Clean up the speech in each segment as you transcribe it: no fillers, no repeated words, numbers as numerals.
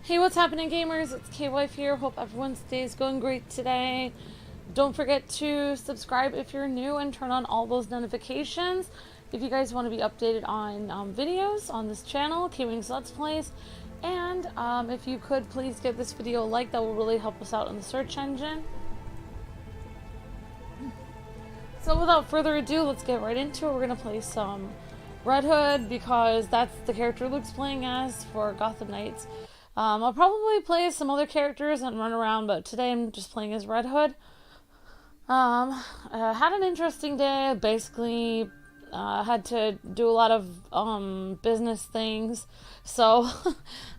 Hey, what's happening, gamers? It's K-Wife here. Hope everyone's day is going great today. Don't forget to subscribe if you're new and turn on all those notifications if you guys want to be updated on videos on this channel, KwingsLetsPlays. And if you could please give this video a like, that will really help us out in the search engine. So without further ado, let's get right into it. We're going to play some Red Hood because that's the character Luke's playing as for Gotham Knights. I'll probably play some other characters and run around, but today I'm just playing as Red Hood. Had an interesting day. Basically, had to do a lot of business things, so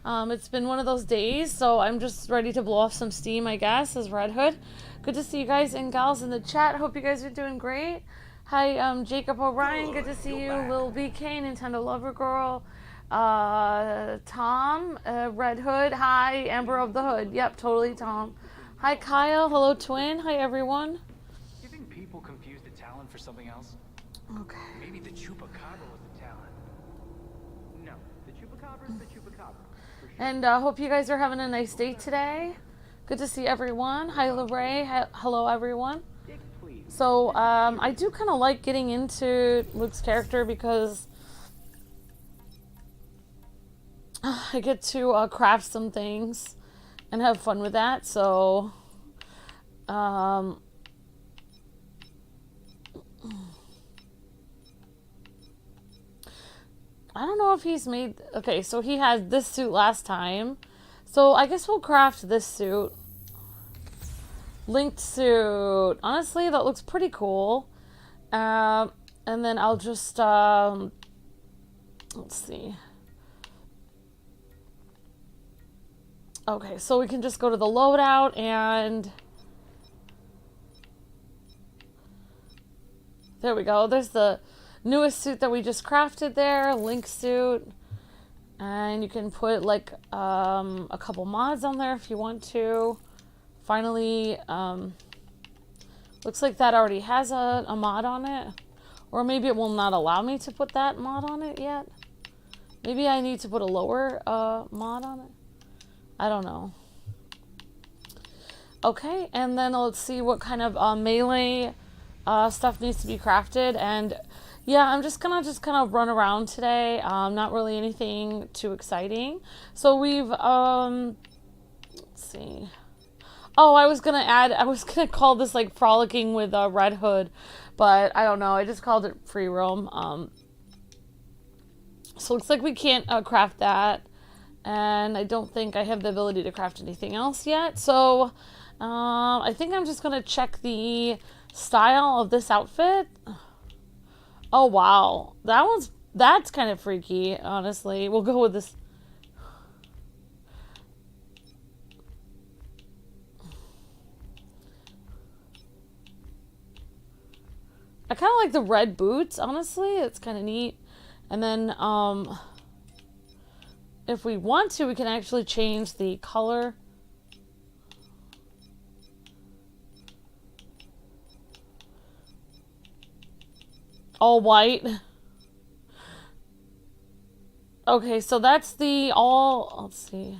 it's been one of those days. So I'm just ready to blow off some steam, I guess, as Red Hood. Good to see you guys and gals in the chat. Hope you guys are doing great. Hi, Jacob O'Brien. Good to see you. Lil BK, Nintendo Lover Girl. Tom, Red Hood. Hi, Amber of the Hood. Yep, totally Tom. Hi, Kyle. Hello, Twin. Hi, everyone. Do you think people confuse the talent for something else? Okay. Maybe the Chupacabra was the talent. No, the Chupacabra is the Chupacabra. For sure. And hope you guys are having a nice day today. Good to see everyone. Hi, Lorraine. Hello, everyone. So, I do kind of like getting into Luke's character because I get to craft some things and have fun with that. So, I don't know if he's made... Okay, so he had this suit last time. So I guess we'll craft this suit. Linked suit. Honestly, that looks pretty cool. And then I'll just... let's see. Okay, so we can just go to the loadout and... There we go. There's the newest suit that we just crafted there. Link suit. And you can put like a couple mods on there if you want to. Finally, looks like that already has a mod on it. Or maybe it will not allow me to put that mod on it yet. Maybe I need to put a lower mod on it. I don't know. Okay, and then let's see what kind of melee stuff needs to be crafted. And yeah, I'm just gonna kind of run around today. Not really anything too exciting. So we've let's see. Oh, I was gonna call this like frolicking with Red Hood, but I don't know. I just called it free roam. So it looks like we can't craft that. And I don't think I have the ability to craft anything else yet. So I think I'm just going to check the style of this outfit. Oh, wow. That's kind of freaky, honestly. We'll go with this. I kind of like the red boots, honestly. It's kind of neat. And then, if we want to, we can actually change the color. All white. Okay, so that's the all... Let's see.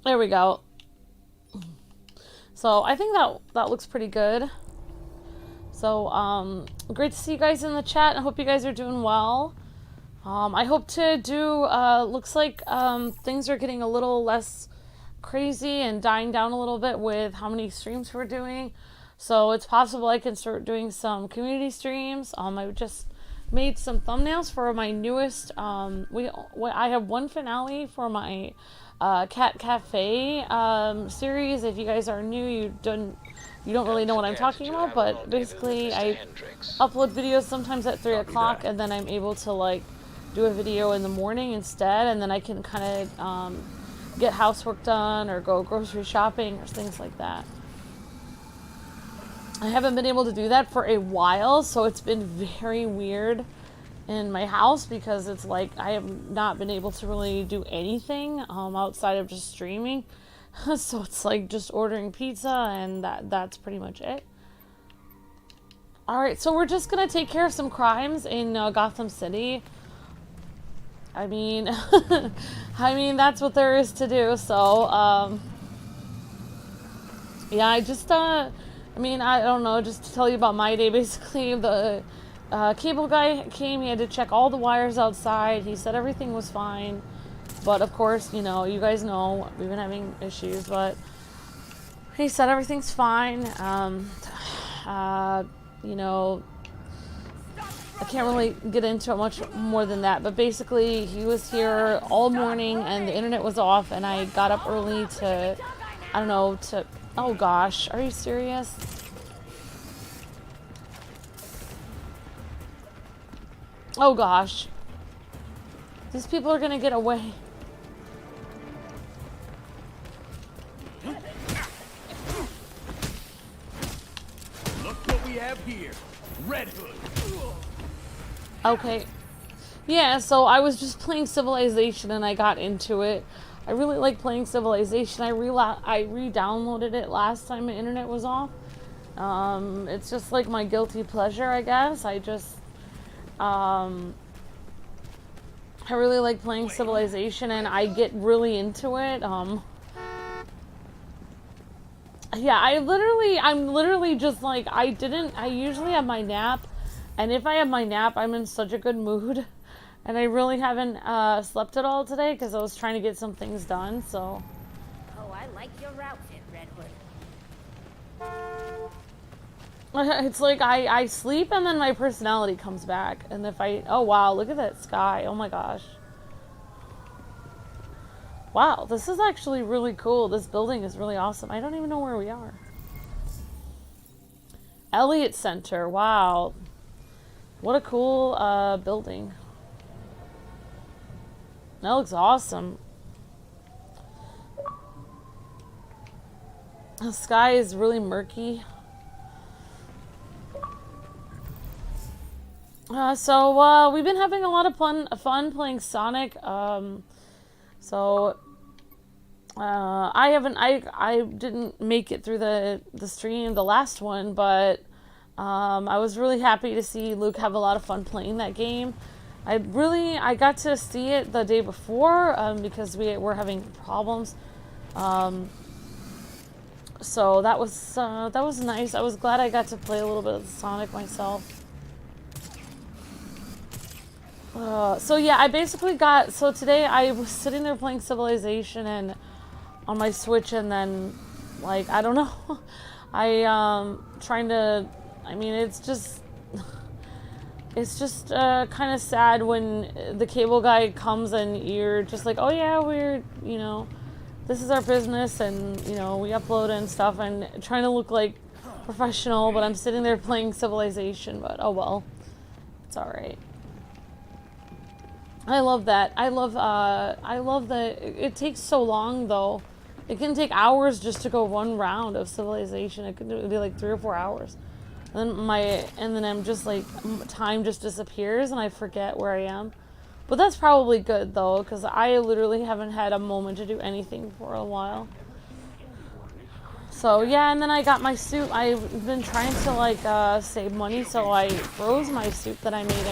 There we go. So I think that looks pretty good. So, great to see you guys in the chat. I hope you guys are doing well. I hope to do, looks like, things are getting a little less crazy and dying down a little bit with how many streams we're doing. So it's possible I can start doing some community streams. I just made some thumbnails for my newest, I have one finale for my, Cat Cafe, series. If you guys are new, you don't really know what I'm talking about, but basically I upload videos sometimes at 3 o'clock and then I'm able to like do a video in the morning instead, and then I can kind of get housework done or go grocery shopping or things like that. I haven't been able to do that for a while, so it's been very weird in my house because it's like I have not been able to really do anything outside of just streaming. So it's like just ordering pizza and that's pretty much it. Alright, so we're just gonna take care of some crimes in Gotham City. I mean, I mean, that's what there is to do, so, yeah, I just, I mean, I don't know, just to tell you about my day, basically, the cable guy came, he had to check all the wires outside, he said everything was fine, but of course, you know, you guys know, we've been having issues, but he said everything's fine, you know, I can't really get into it much more than that, but basically he was here all morning and the internet was off and I got up early to, I don't know, to, oh gosh, are you serious? Oh gosh. These people are gonna get away. Look what we have here. Red Hood. Okay. Yeah, so I was just playing Civilization and I got into it. I really like playing Civilization. I re-downloaded it last time the internet was off. It's just like my guilty pleasure, I guess. I just, I really like playing Civilization and I get really into it. Yeah, I'm literally just like, I usually have my nap, and if I have my nap, I'm in such a good mood, and I really haven't slept at all today, because I was trying to get some things done, so. Oh, I like your outfit, Red Hood. It's like, I sleep, and then my personality comes back, and if oh wow, look at that sky, oh my gosh. Wow, this is actually really cool. This building is really awesome. I don't even know where we are. Elliott Center. Wow. What a cool building. That looks awesome. The sky is really murky. So we've been having a lot of fun playing Sonic. I didn't make it through the stream, the last one, but I was really happy to see Luke have a lot of fun playing that game. I got to see it the day before because we were having problems. So that was nice. I was glad I got to play a little bit of Sonic myself. So yeah, I basically so today I was sitting there playing Civilization and on my Switch, and then, like, I don't know, trying to, I mean, it's just kind of sad when the cable guy comes and you're just like, oh yeah, you know, this is our business, and, you know, we upload and stuff, and trying to look like professional, but I'm sitting there playing Civilization, but oh well, it's alright. I love that. I love that it takes so long, though. It can take hours just to go one round of Civilization. It could be like 3 or 4 hours. And then I'm just like, time just disappears and I forget where I am. But that's probably good, though, because I literally haven't had a moment to do anything for a while. So yeah, and then I got my suit. I've been trying to, like, save money, so I froze my suit that I made,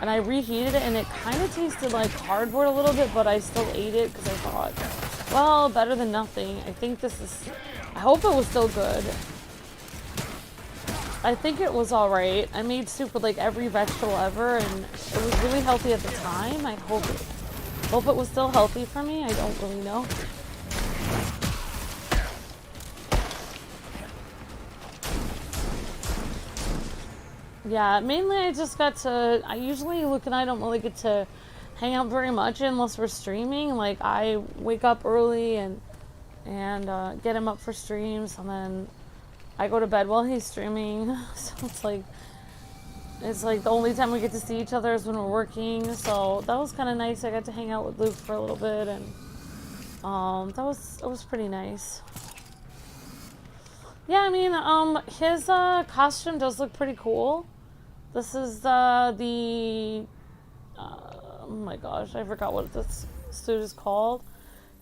and I reheated it, and it kind of tasted like cardboard a little bit, but I still ate it because I thought, well, better than nothing. I hope it was still good. I think it was alright. I made soup with like every vegetable ever, and it was really healthy at the time. I hope it was still healthy for me. I don't really know. Yeah, mainly I just got to, usually Luke and I don't really get to hang out very much unless we're streaming. Like, I wake up early and get him up for streams, and then I go to bed while he's streaming. So it's like the only time we get to see each other is when we're working. So that was kind of nice. I got to hang out with Luke for a little bit, and it was pretty nice. Yeah, I mean, his costume does look pretty cool. This is oh my gosh, I forgot what this suit is called.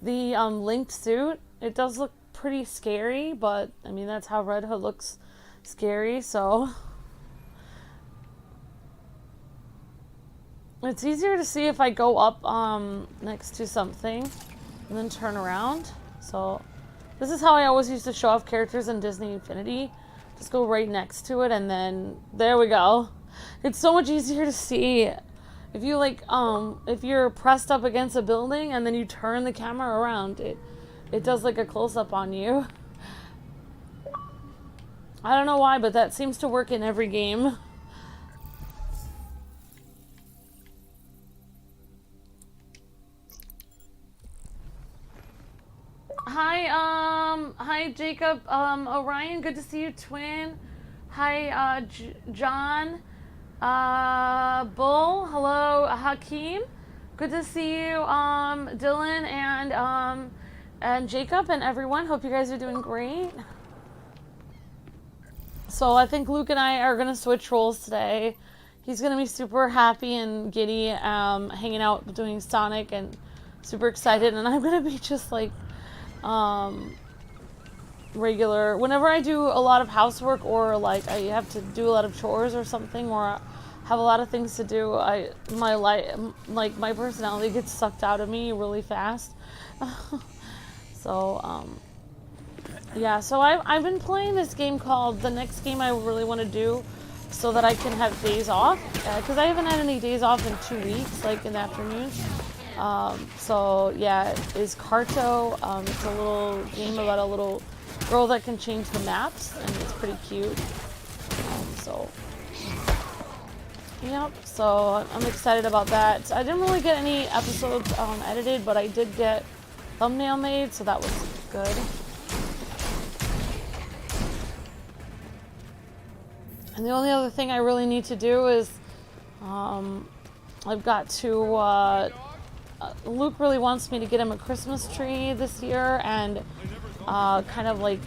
The linked suit. It does look pretty scary, but I mean, that's how Red Hood looks scary, so It's easier to see if I go up next to something and then turn around. So this is how I always used to show off characters in Disney Infinity. Just go right next to it and then there we go. It's so much easier to see. If you like if you're pressed up against a building and then you turn the camera around, it does like a close-up on you. I don't know why, but that seems to work in every game. Hi Jacob, Orion, good to see you, twin. Hi, John, Bull, hello, Hakeem, good to see you, Dylan, and Jacob, and everyone. Hope you guys are doing great. So I think Luke and I are gonna switch roles today. He's gonna be super happy and giddy, hanging out doing Sonic and super excited, and I'm gonna be just like, regular. Whenever I do a lot of housework or like I have to do a lot of chores or something, or have a lot of things to do, my personality gets sucked out of me really fast. So yeah, so I've been playing this game called, the next game I really want to do so that I can have days off, because I haven't had any days off in 2 weeks, like in the afternoons. So yeah, is Carto. It's a little game about a little girl that can change the maps, and it's pretty cute. So yep, so I'm excited about that. I didn't really get any episodes edited, but I did get thumbnail made, so that was good. And the only other thing I really need to do is I've got to Luke really wants me to get him a Christmas tree this year, and kind of like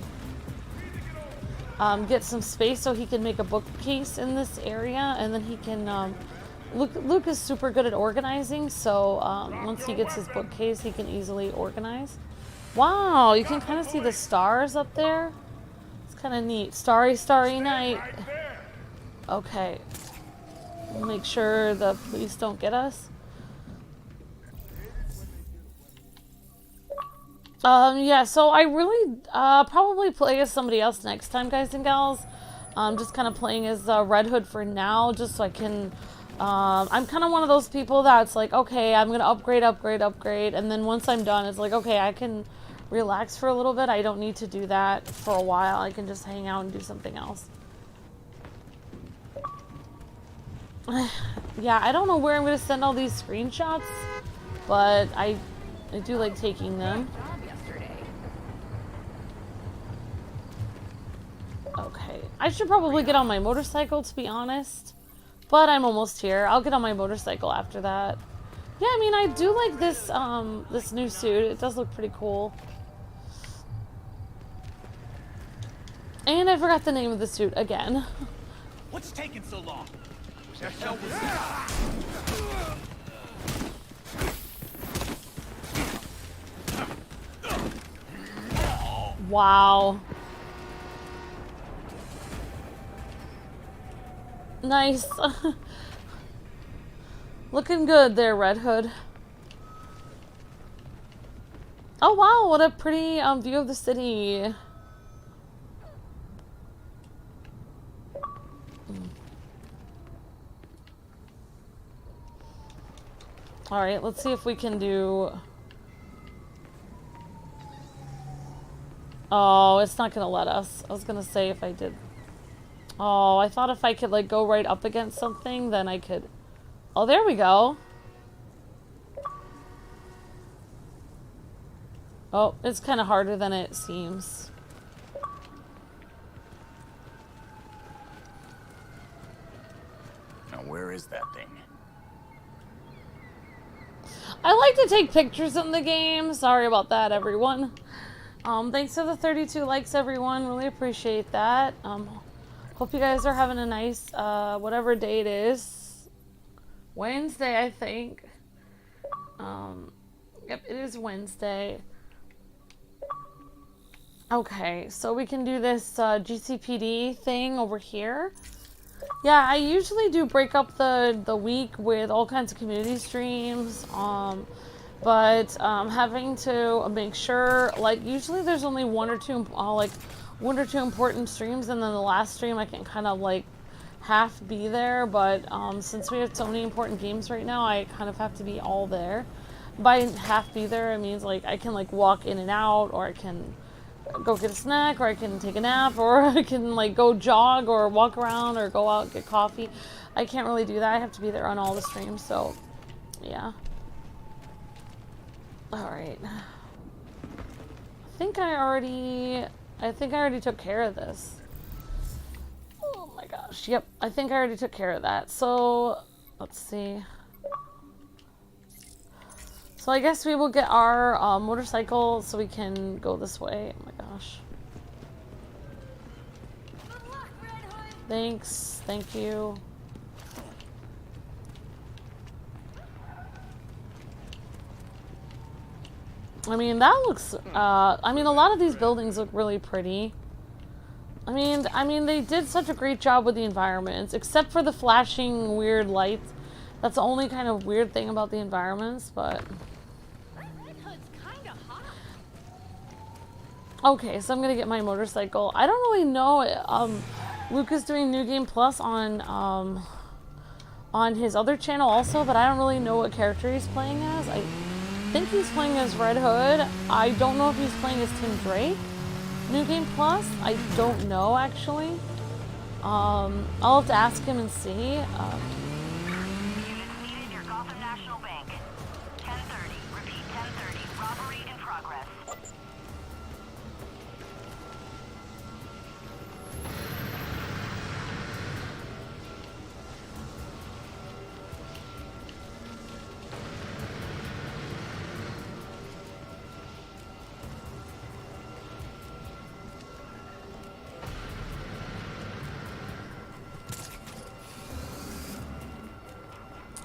get some space so he can make a bookcase in this area, and then he can Luke is super good at organizing, so once he gets his bookcase he can easily organize. Wow, you can kind of see the stars up there. It's kind of neat. Starry, starry night. Okay, we'll make sure the police don't get us. Yeah, so I really probably play as somebody else next time, guys and gals. Just kind of playing as Red Hood for now, just so I can. I'm kind of one of those people that's like, okay, I'm gonna upgrade, and then once I'm done, it's like, okay, I can relax for a little bit. I don't need to do that for a while. I can just hang out and do something else. Yeah, I don't know where I'm gonna send all these screenshots, but I do like taking them. Okay, I should probably get on my motorcycle, to be honest, but I'm almost here. I'll get on my motorcycle after that. Yeah, I mean, I do like this this new suit. It does look pretty cool. And I forgot the name of the suit again. What's taking so long? Wow. Nice. Looking good there, Red Hood. Oh wow, what a pretty view of the city. Alright, let's see if we can do... Oh, it's not gonna let us. I was gonna say if I did... Oh, I thought if I could, like, go right up against something, then I could... Oh, there we go. Oh, it's kind of harder than it seems. Now, where is that thing? I like to take pictures in the game. Sorry about that, everyone. Thanks for the 32 likes, everyone. Really appreciate that. Hope you guys are having a nice, whatever day it is. Wednesday, I think. Yep, it is Wednesday. Okay, so we can do this GCPD thing over here. Yeah, I usually do break up the week with all kinds of community streams, but having to make sure, like, usually there's only one or two important streams, and then the last stream I can kind of like half be there, but since we have so many important games right now, I kind of have to be all there. By half be there, it means like I can like walk in and out, or I can go get a snack, or I can take a nap, or I can like go jog or walk around or go out and get coffee. I can't really do that. I have to be there on all the streams, so yeah. Alright. I think I already took care of this. Oh my gosh. Yep, I think I already took care of that. So let's see. So I guess we will get our motorcycle so we can go this way. Oh my gosh. Good luck, Red Hood. Thanks. Thank you. I mean, that looks, I mean, a lot of these buildings look really pretty. I mean, they did such a great job with the environments, except for the flashing weird lights. That's the only kind of weird thing about the environments, but... Red Hood's kinda hot. Okay, so I'm gonna get my motorcycle. I don't really know, Luke is doing New Game Plus on his other channel also, but I don't really know what character he's playing as. I think he's playing as Red Hood. I don't know if he's playing as Tim Drake. New Game Plus? I don't know, actually. I'll have to ask him and see. Units needed near Gotham National Bank. 10:30. Repeat, 10:30. Robbery in progress.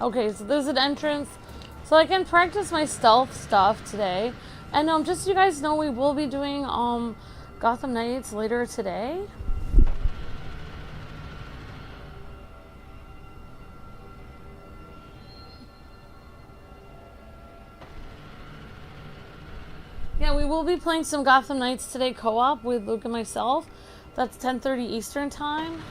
Okay, so there's an entrance. So I can practice my stealth stuff today. And just so you guys know, we will be doing Gotham Knights later today. Yeah, we will be playing some Gotham Knights today co-op with Luke and myself. That's 10:30 Eastern time.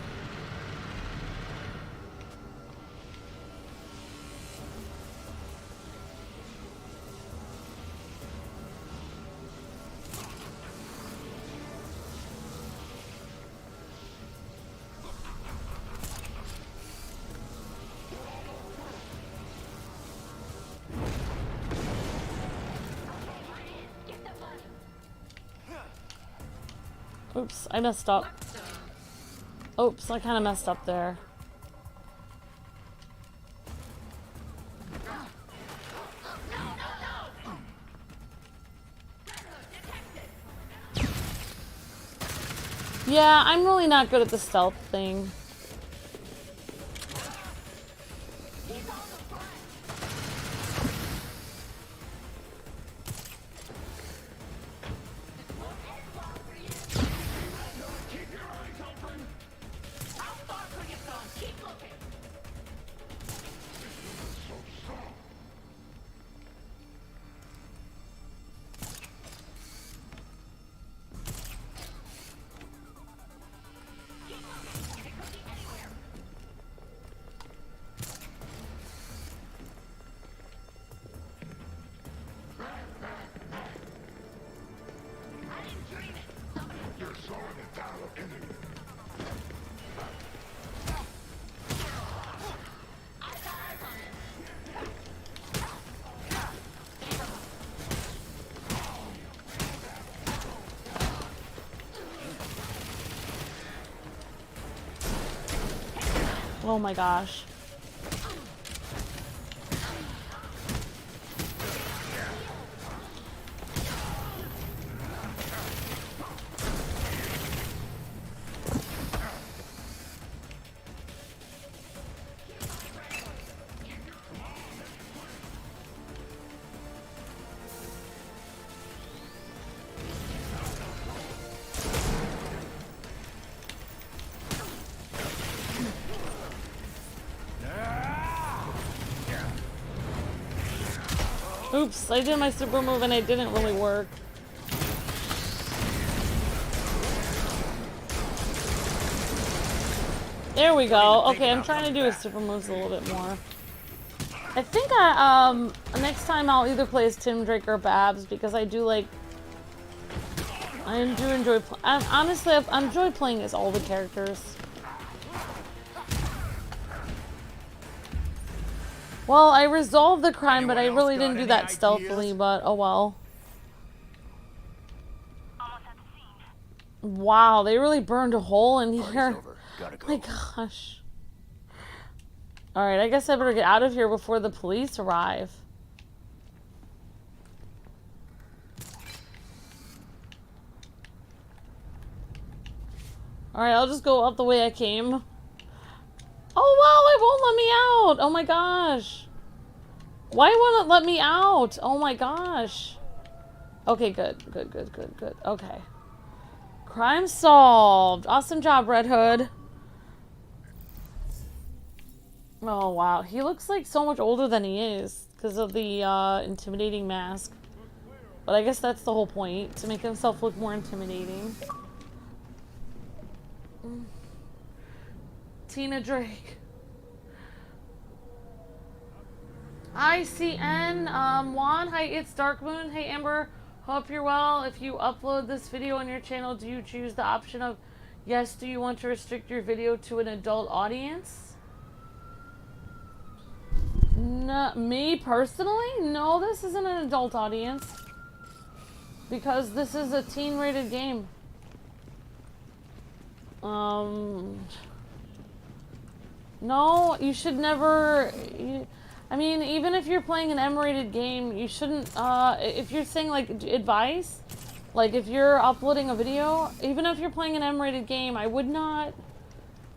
Oops, I messed up. Oops, I kind of messed up there. Yeah, I'm really not good at the stealth thing. Oh my gosh. Oops, I did my super move and it didn't really work. There we go. Okay, I'm trying to do his super moves a little bit more. I think next time I'll either play as Tim Drake or Babs because I do like... I do enjoy... honestly, I enjoy playing as all the characters. Well, I resolved the crime, but I really didn't do that stealthily, but oh well. Almost at the scene. Wow, they really burned a hole in Party's here. over. Gotta go. My gosh. Alright, I guess I better get out of here before the police arrive. Alright, I'll just go up the way I came. Oh wow, it won't let me out! Oh my gosh. Why won't it let me out? Oh my gosh. Okay, good. Good. Okay. Crime solved. Awesome job, Red Hood. Oh wow, he looks like so much older than he is because of the intimidating mask. But I guess that's the whole point, to make himself look more intimidating. Tina Drake. ICN, Juan, hi, it's Dark Moon. Hey, Amber, hope you're well. If you upload this video on your channel, do you choose the option of, yes, do you want to restrict your video to an adult audience? No, me personally? No, this isn't an adult audience. Because this is a teen-rated game. No, you should never... I mean, even if you're playing an M-rated game, you shouldn't, if you're saying, like, advice, like, if you're uploading a video, even if you're playing an M-rated game, I would not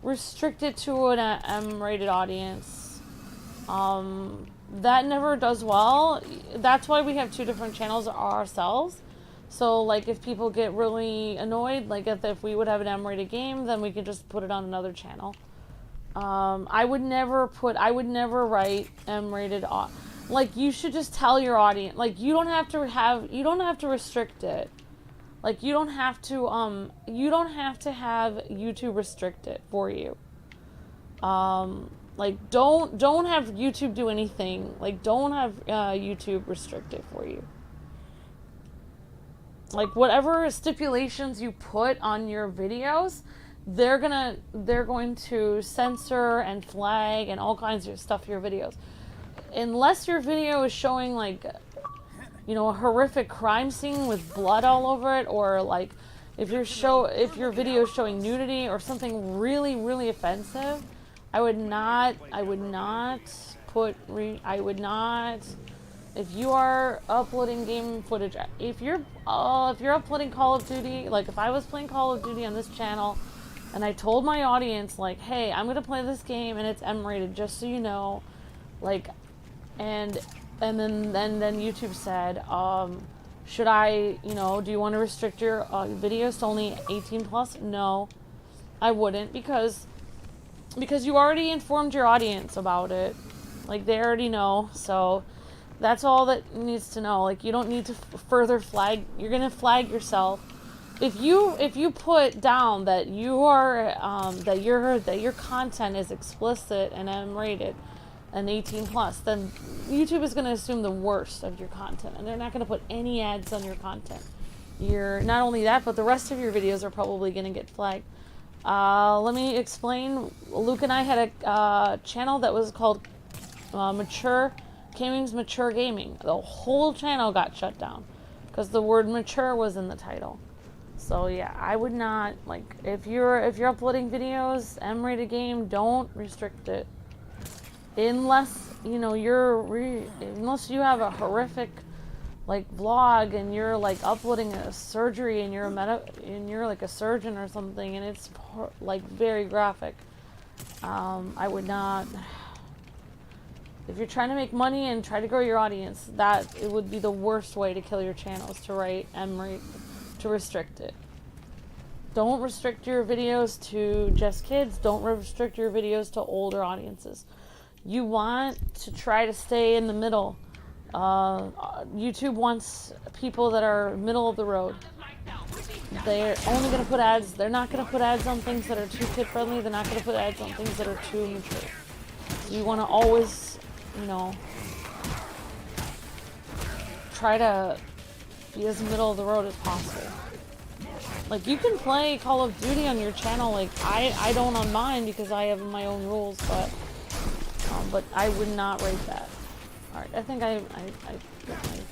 restrict it to an M-rated audience. That never does well. That's why we have two different channels ourselves. So, like, if people get really annoyed, like, if we would have an M-rated game, then we could just put it on another channel. I would never write M-rated, like, you should just tell your audience, like, you don't have to restrict it. Like, you don't have to have YouTube restrict it for you. Like, don't have YouTube do anything. Like, don't have, YouTube restrict it for you. Like, whatever stipulations you put on your videos, they're going to censor and flag and all kinds of stuff your videos. Unless your video is showing, like, you know, a horrific crime scene with blood all over it, or like if your video is showing nudity or something really, really offensive, I would not if you are uploading game footage, if you're uploading Call of Duty, like if I was playing Call of Duty on this channel and I told my audience, like, hey, I'm gonna play this game and it's M-rated, just so you know, like, and then YouTube said, should I, you know, do you want to restrict your videos to only 18 plus? No, I wouldn't, because you already informed your audience about it. Like, they already know, so that's all that needs to know. Like, you don't need to further flag. You're gonna flag yourself. If you put down that you are that your content is explicit and M-rated and 18 plus, then YouTube is gonna assume the worst of your content, and they're not gonna put any ads on your content. You're not only that, but the rest of your videos are probably gonna get flagged. Let me explain. Luke and I had a channel that was called Kwings Mature Gaming. The whole channel got shut down because the word mature was in the title. So yeah, I would not, like, if you're uploading videos, M-rated game, don't restrict it. Unless, you know, unless you have a horrific, like, vlog and you're, like, uploading a surgery and you're like a surgeon or something and it's, like, very graphic. I would not. If you're trying to make money and try to grow your audience, it would be the worst way to kill your channels, to write M-rate, to restrict it. Don't restrict your videos to just kids. Don't restrict your videos to older audiences. You want to try to stay in the middle. YouTube wants people that are middle of the road. They're only going to put ads. They're not going to put ads on things that are too kid friendly. They're not going to put ads on things that are too mature. So you want to always, you know, try to be as middle of the road as possible. Like, you can play Call of Duty on your channel. Like, I don't on mine because I have my own rules, but I would not rate that. Alright, I think I got my...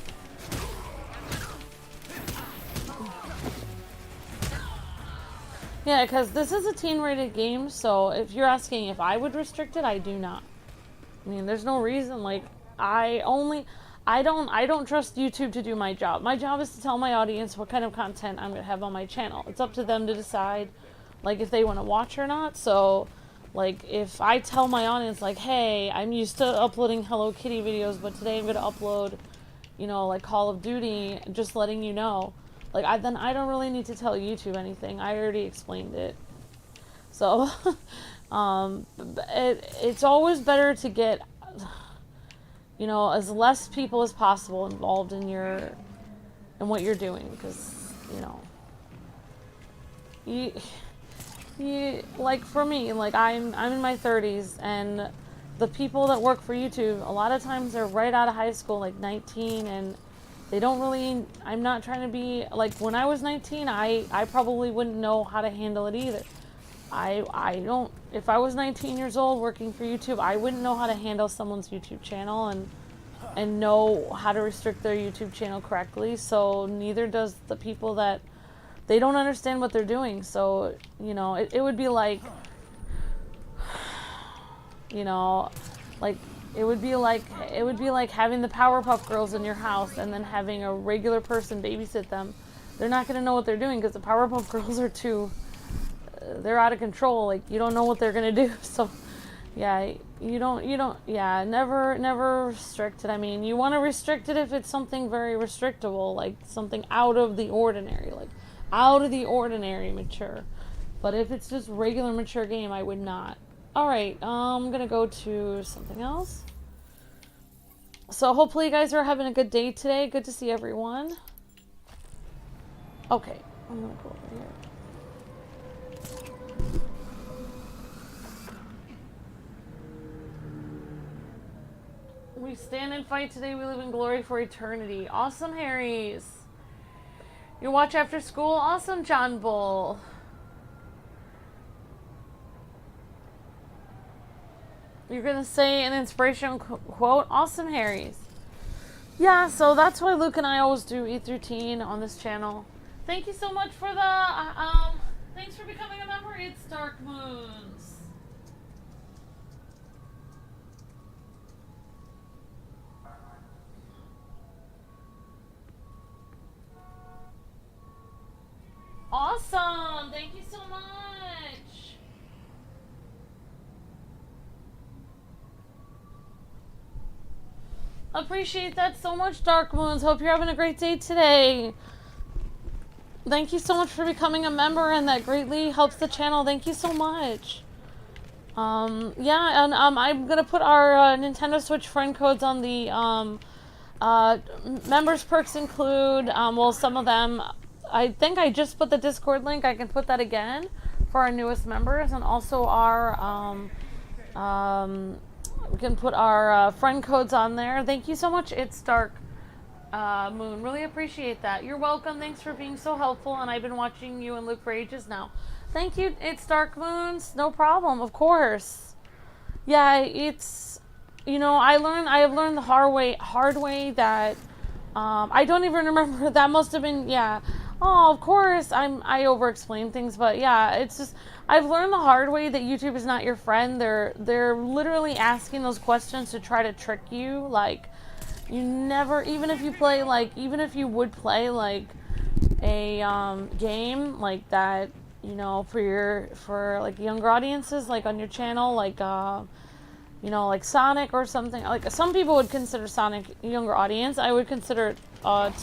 Yeah, because this is a teen-rated game, so if you're asking if I would restrict it, I do not. I mean, there's no reason. Like, I don't trust YouTube to do my job. My job is to tell my audience what kind of content I'm going to have on my channel. It's up to them to decide, like, if they want to watch or not. So, like, if I tell my audience, like, hey, I'm used to uploading Hello Kitty videos, but today I'm going to upload, you know, like, Call of Duty, just letting you know. Like, then I don't really need to tell YouTube anything. I already explained it. So, it's always better to get, you know, as less people as possible involved in what you're doing, because, you know, like, for me, like, I'm in my 30s, and the people that work for YouTube, a lot of times they're right out of high school, like 19, and they don't really, I'm not trying to be, like, when I was 19, I probably wouldn't know how to handle it either. If I was 19 years old working for YouTube, I wouldn't know how to handle someone's YouTube channel and know how to restrict their YouTube channel correctly. So neither does the people that, they don't understand what they're doing. So, you know, it would be like, you know, like, it would be like having the Powerpuff Girls in your house and then having a regular person babysit them. They're not going to know what they're doing because the Powerpuff Girls are they're out of control. Like, you don't know what they're going to do. So, yeah, never restrict it. I mean, you want to restrict it if it's something very restrictable, like something out of the ordinary, like out of the ordinary mature. But if it's just regular mature game, I would not. Alright, I'm gonna go to something else. So hopefully you guys are having a good day today. Good to see everyone. Okay, I'm gonna go over here. We stand and fight today, we live in glory for eternity. Awesome, Harry's. You watch after school? Awesome, John Bull. You're gonna say an inspirational quote? Awesome, Harry's. Yeah, so that's why Luke and I always do E through Teen on this channel. Thank you so much for the, thanks for becoming a member. It's Dark Moons. Awesome! Thank you so much! Appreciate that so much, Dark Moons. Hope you're having a great day today. Thank you so much for becoming a member, and that greatly helps the channel. Thank you so much. Yeah, and I'm gonna put our Nintendo Switch friend codes on the members perks include, well, some of them, I think I just put the Discord link. I can put that again for our newest members, and also our we can put our friend codes on there. Thank you so much, It's Dark Moon. Really appreciate that. You're welcome. Thanks for being so helpful, and I've been watching you and Luke for ages now. Thank you, It's Dark Moons. No problem, of course. Yeah, it's, you know, I have learned the hard way that I don't even remember. That must have been, yeah. Oh, of course, I over-explain things, but yeah, it's just, I've learned the hard way that YouTube is not your friend. They're literally asking those questions to try to trick you. Like, you never, even if you would play, like, a game like that, you know, for like younger audiences, like on your channel, like, you know, like Sonic or something. Like, some people would consider Sonic younger audience. I would consider it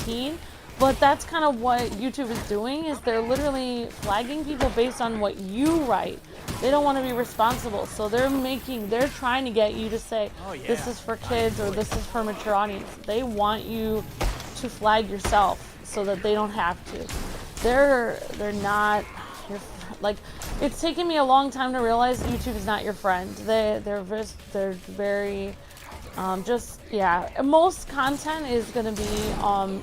teen. But that's kind of what YouTube is doing, is they're literally flagging people based on what you write. They don't want to be responsible, so they're trying to get you to say, this is for kids or this is for mature audience. They want you to flag yourself so that they don't have to. They're not your, like, it's taken me a long time to realize YouTube is not your friend. They're very most content is gonna be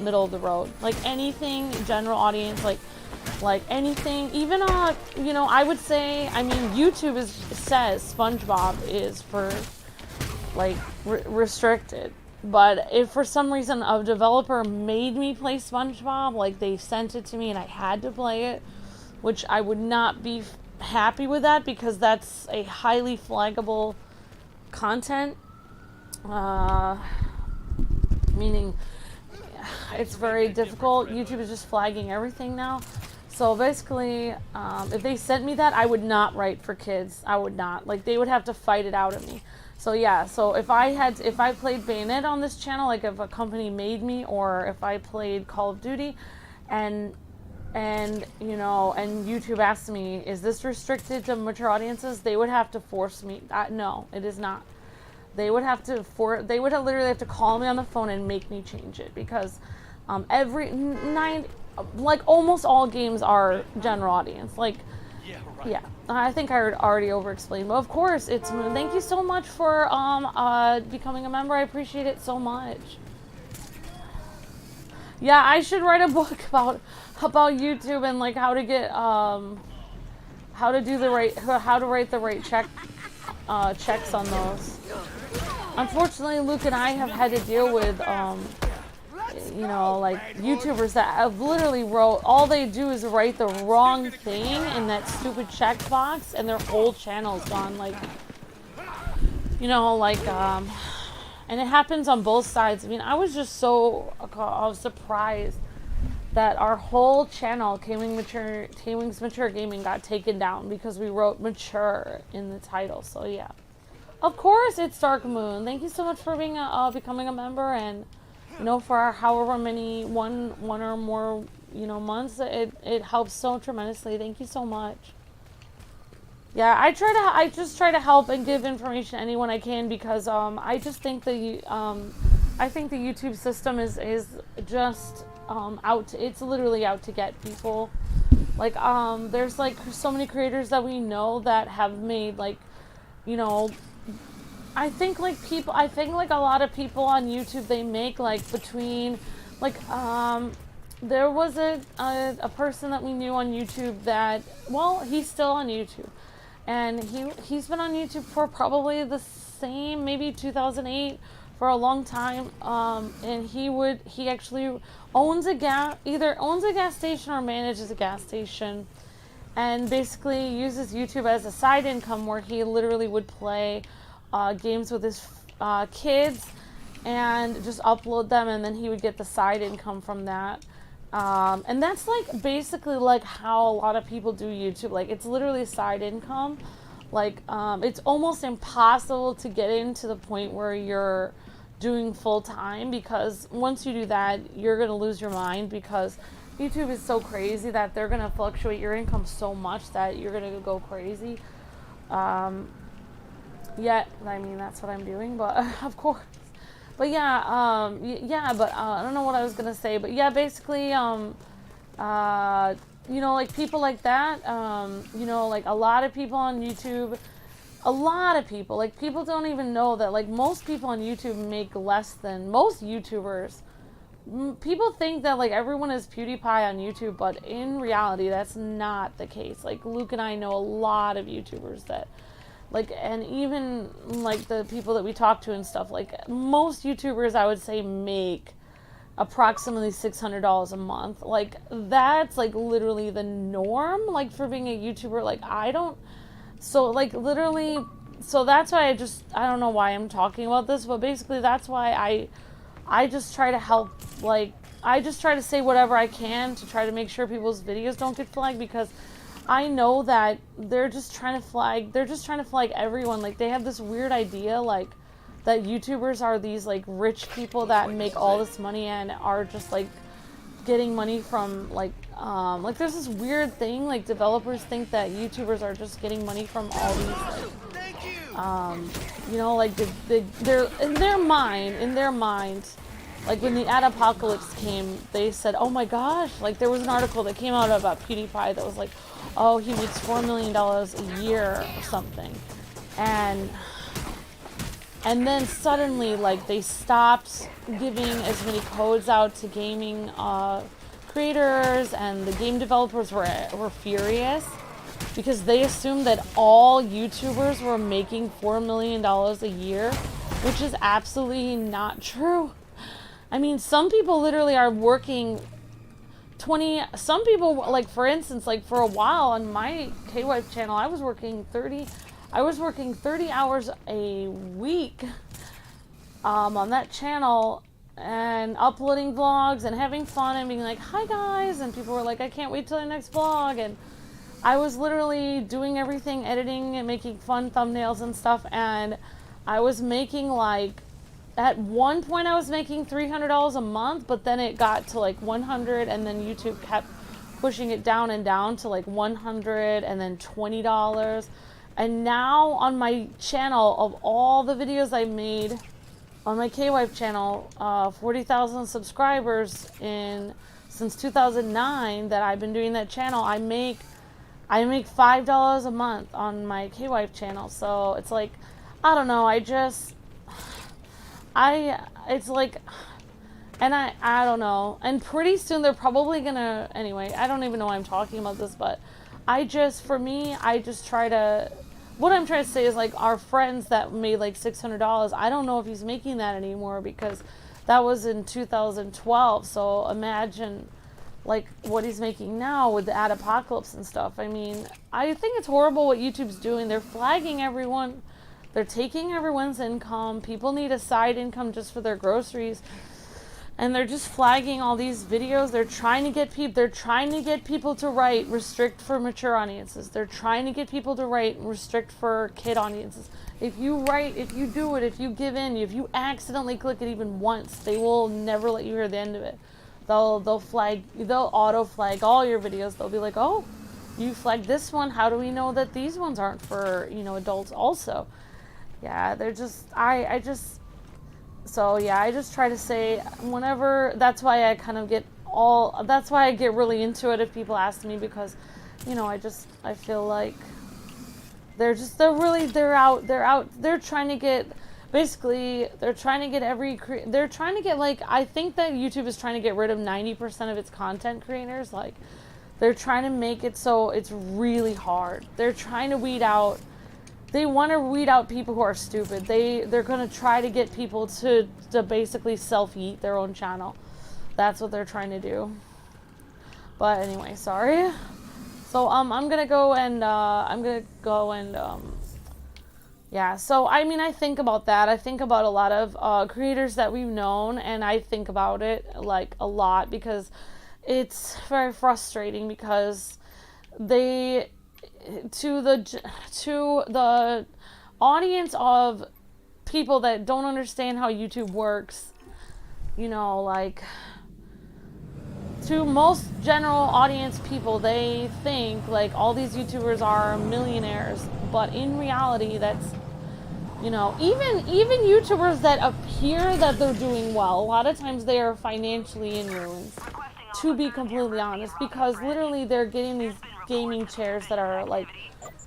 middle of the road. Like anything general audience, like anything, even I would say, I mean, YouTube says SpongeBob is for like restricted. But if for some reason a developer made me play SpongeBob, like they sent it to me and I had to play it, which I would not be happy with that, because that's a highly flaggable content. Meaning it's very difficult. YouTube is just flagging everything now. So basically, if they sent me that, I would not write for kids. I would not. Like, they would have to fight it out of me. So yeah, so if I played Bayonet on this channel, like if a company made me, or if I played Call of Duty, and YouTube asked me, is this restricted to mature audiences? They would have to force me. No, it is not. They would literally have to call me on the phone and make me change it, because almost all games are general audience. Like, yeah, I think I already over-explained, but of course, thank you so much for becoming a member. I appreciate it so much. Yeah, I should write a book about YouTube and like how to get how to write the right checks on those. Unfortunately, Luke and I have had to deal with like YouTubers that have literally all they do is write the wrong thing in that stupid checkbox, and their whole channel's gone. Like, and it happens on both sides. I mean, I was just so surprised that our whole channel, Kwings Mature Gaming, got taken down because we wrote mature in the title. So yeah, of course it's Dark Moon. Thank you so much for being becoming a member, and for however many one or more months. It helps so tremendously. Thank you so much. Yeah, I just try to help and give information to anyone I can, because I just think the YouTube system is just it's literally out to get people. Like there's like so many creators that we know that have made I think a lot of people on YouTube, they make between there was a person that we knew on YouTube that, well, he's still on YouTube, and he's been on YouTube for probably the same, maybe 2008, for a long time, and he actually either owns a gas station or manages a gas station, and basically uses YouTube as a side income, where he literally would play games with his kids and just upload them, and then he would get the side income from that. And that's basically how a lot of people do YouTube. It's literally side income. It's almost impossible to get into the point where you're doing full time, because once you do that, you're gonna lose your mind, because YouTube is so crazy that they're gonna fluctuate your income so much that you're gonna go crazy. Yeah, I mean, that's what I'm doing, but of course. But yeah, I don't know what I was gonna say, but yeah, basically, people like that, a lot of people on YouTube, people don't even know that, most people on YouTube make less than most YouTubers. People think that, everyone is PewDiePie on YouTube, but in reality, that's not the case. Luke and I know a lot of YouTubers that, and even, the people that we talk to and stuff, most YouTubers, I would say, make approximately $600 a month. That's, literally the norm, for being a YouTuber. I don't, so, literally, so that's why I don't know why I'm talking about this, but basically that's why I just try to help, I just try to say whatever I can to try to make sure people's videos don't get flagged, because I know that they're just trying to flag everyone. They have this weird idea, that YouTubers are these, rich people that make all this money and are just, getting money from like there's this weird thing, like developers think that YouTubers are just getting money from all these like, you know, like they're in their mind, like when the ad apocalypse came, they said, oh my gosh, like there was an article that came out about PewDiePie that was like, oh, he makes $4 million a year or something, and then suddenly, like, they stopped giving as many codes out to gaming creators, and the game developers were furious because they assumed that all YouTubers were making $4 million a year, which is absolutely not true. I mean, some people literally are working some people, like, for instance, like, for a while on my K-Wife channel, I was working 30 hours a week on that channel and uploading vlogs and having fun and being like, hi guys, and people were like, I can't wait till the next vlog, and I was literally doing everything, editing and making fun thumbnails and stuff, and I was making like, at one point I was making $300 a month, but then it got to like 100, and then YouTube kept pushing it down and down to like 100 and then $20. And now on my channel, of all the videos I made on my K-Wife channel, 40,000 subscribers since 2009 that I've been doing that channel, I make $5 a month on my K-Wife channel. So it's like, I don't know, it's like, and I don't know. And pretty soon they're probably gonna, anyway, I don't even know why I'm talking about this, but for me, I just try to, what I'm trying to say is, like, our friends that made like $600, I don't know if he's making that anymore because that was in 2012. So imagine like what he's making now with the ad apocalypse and stuff. I mean, I think it's horrible what YouTube's doing. They're flagging everyone. They're taking everyone's income. People need a side income just for their groceries. And they're just flagging all these videos. They're trying to get people to write restrict for mature audiences. They're trying to get people to write restrict for kid audiences. If you give in, if you accidentally click it even once, they will never let you hear the end of it. They'll auto flag all your videos. They'll be like, oh, you flagged this one. How do we know that these ones aren't for, adults also? Yeah, they're just, I just try to say whenever, that's why I get really into it if people ask me, because, I feel like they're trying to get, basically, I think that YouTube is trying to get rid of 90% of its content creators. Like, they're trying to make it so it's really hard. They're trying to they want to weed out people who are stupid. They're going to try to get people to basically self-eat their own channel. That's what they're trying to do. But anyway, sorry. So I'm going to go and yeah, so I mean, I think about that. I think about a lot of creators that we've known, and I think about it like a lot because it's very frustrating, because to the audience of people that don't understand how YouTube works, like, to most general audience people, they think like all these YouTubers are millionaires, but in reality, that's, even YouTubers that appear that they're doing well, a lot of times they are financially in ruins, to be completely honest, because literally they're getting these gaming chairs that are like,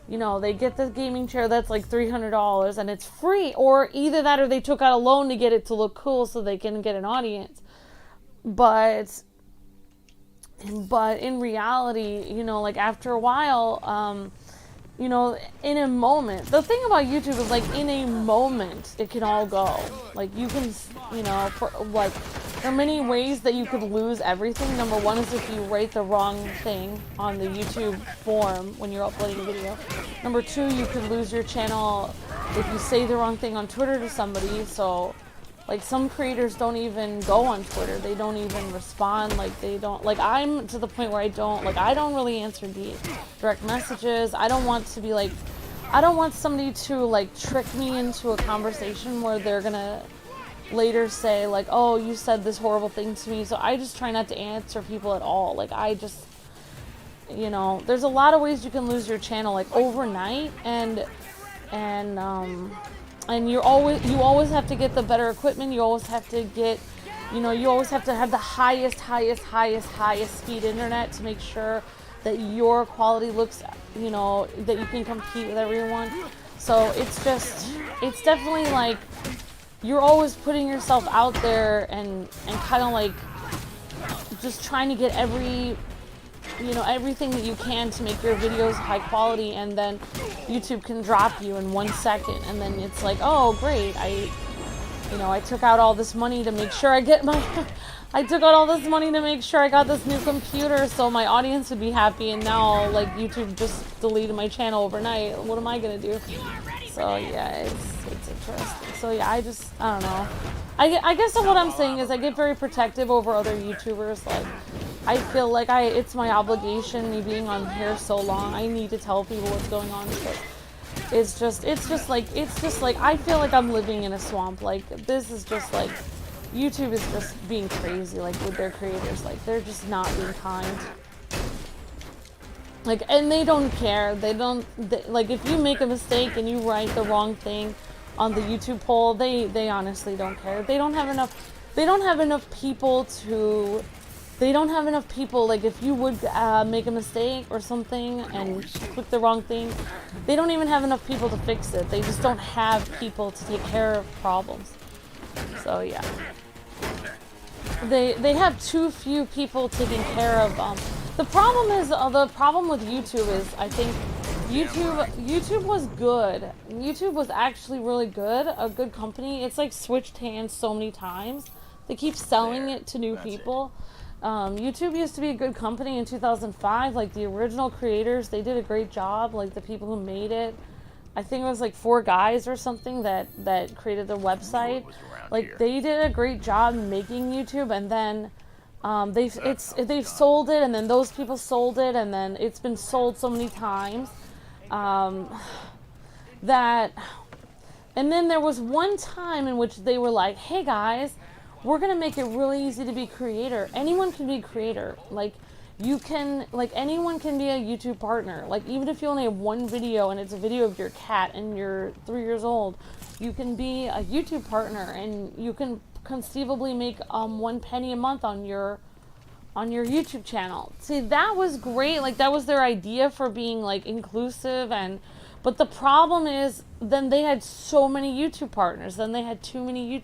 they get the gaming chair that's like $300 and it's free, or either that or they took out a loan to get it to look cool so they can get an audience. But in reality, like, after a while, in a moment, the thing about YouTube is, like, in a moment it can all go. Like, you can, there are many ways that you could lose everything. Number one is if you write the wrong thing on the YouTube form when you're uploading a video. Number two, you could lose your channel if you say the wrong thing on Twitter to somebody. So, like, some creators don't even go on Twitter. They don't even respond. Like, I'm to the point where I don't really answer the direct messages. I don't want somebody to, like, trick me into a conversation where they're gonna later say like, oh, you said this horrible thing to me. So I just try not to answer people at all. Like, I just, you know, there's a lot of ways you can lose your channel, like overnight, and you always have to get the better equipment. You always have to get, you know, you always have to have the highest speed internet to make sure that your quality looks, you know, that you can compete with everyone. So it's just, it's definitely like, you're always putting yourself out there and kind of like just trying to get everything that you can to make your videos high quality, and then YouTube can drop you in 1 second, and then it's like, oh great, I took out all this money to make sure I get my I took out all this money to make sure I got this new computer so my audience would be happy, and now like YouTube just deleted my channel overnight. What am I gonna do? So yeah, it's interesting. So yeah, I don't know. I guess what I'm saying is I get very protective over other YouTubers. Like, I feel like it's my obligation, me being on here so long, I need to tell people what's going on, because it's just like I feel like I'm living in a swamp. Like, this is just like, YouTube is just being crazy, like, with their creators. Like, they're just not being kind. Like, and they don't care. Like, if you make a mistake and you write the wrong thing on the YouTube poll, they honestly don't care. They don't have enough people, like, if you would make a mistake or something and click the wrong thing, they don't even have enough people to fix it. They just don't have people to take care of problems. So yeah, they have too few people taking care of the problem with YouTube is, I think YouTube was good. YouTube was actually really good, a good company. It's like switched hands so many times. They keep selling it to new people. YouTube used to be a good company in 2005. Like, the original creators, they did a great job. Like, the people who made it, I think it was like 4 guys or something that created the website. Like, they did a great job making YouTube, and then they've sold it, and then those people sold it, and then it's been sold so many times and then there was one time in which they were like, hey guys, we're gonna make it really easy to be a creator. Anyone can be a creator. Like, you can, like, anyone can be a YouTube partner. Like, even if you only have one video and it's a video of your cat and you're 3 years old, you can be a YouTube partner, and you can conceivably make 1 penny a month on your YouTube channel. See, that was great. Like, that was their idea for being, like, inclusive. But the problem is, then they had so many YouTube partners. Then they had too many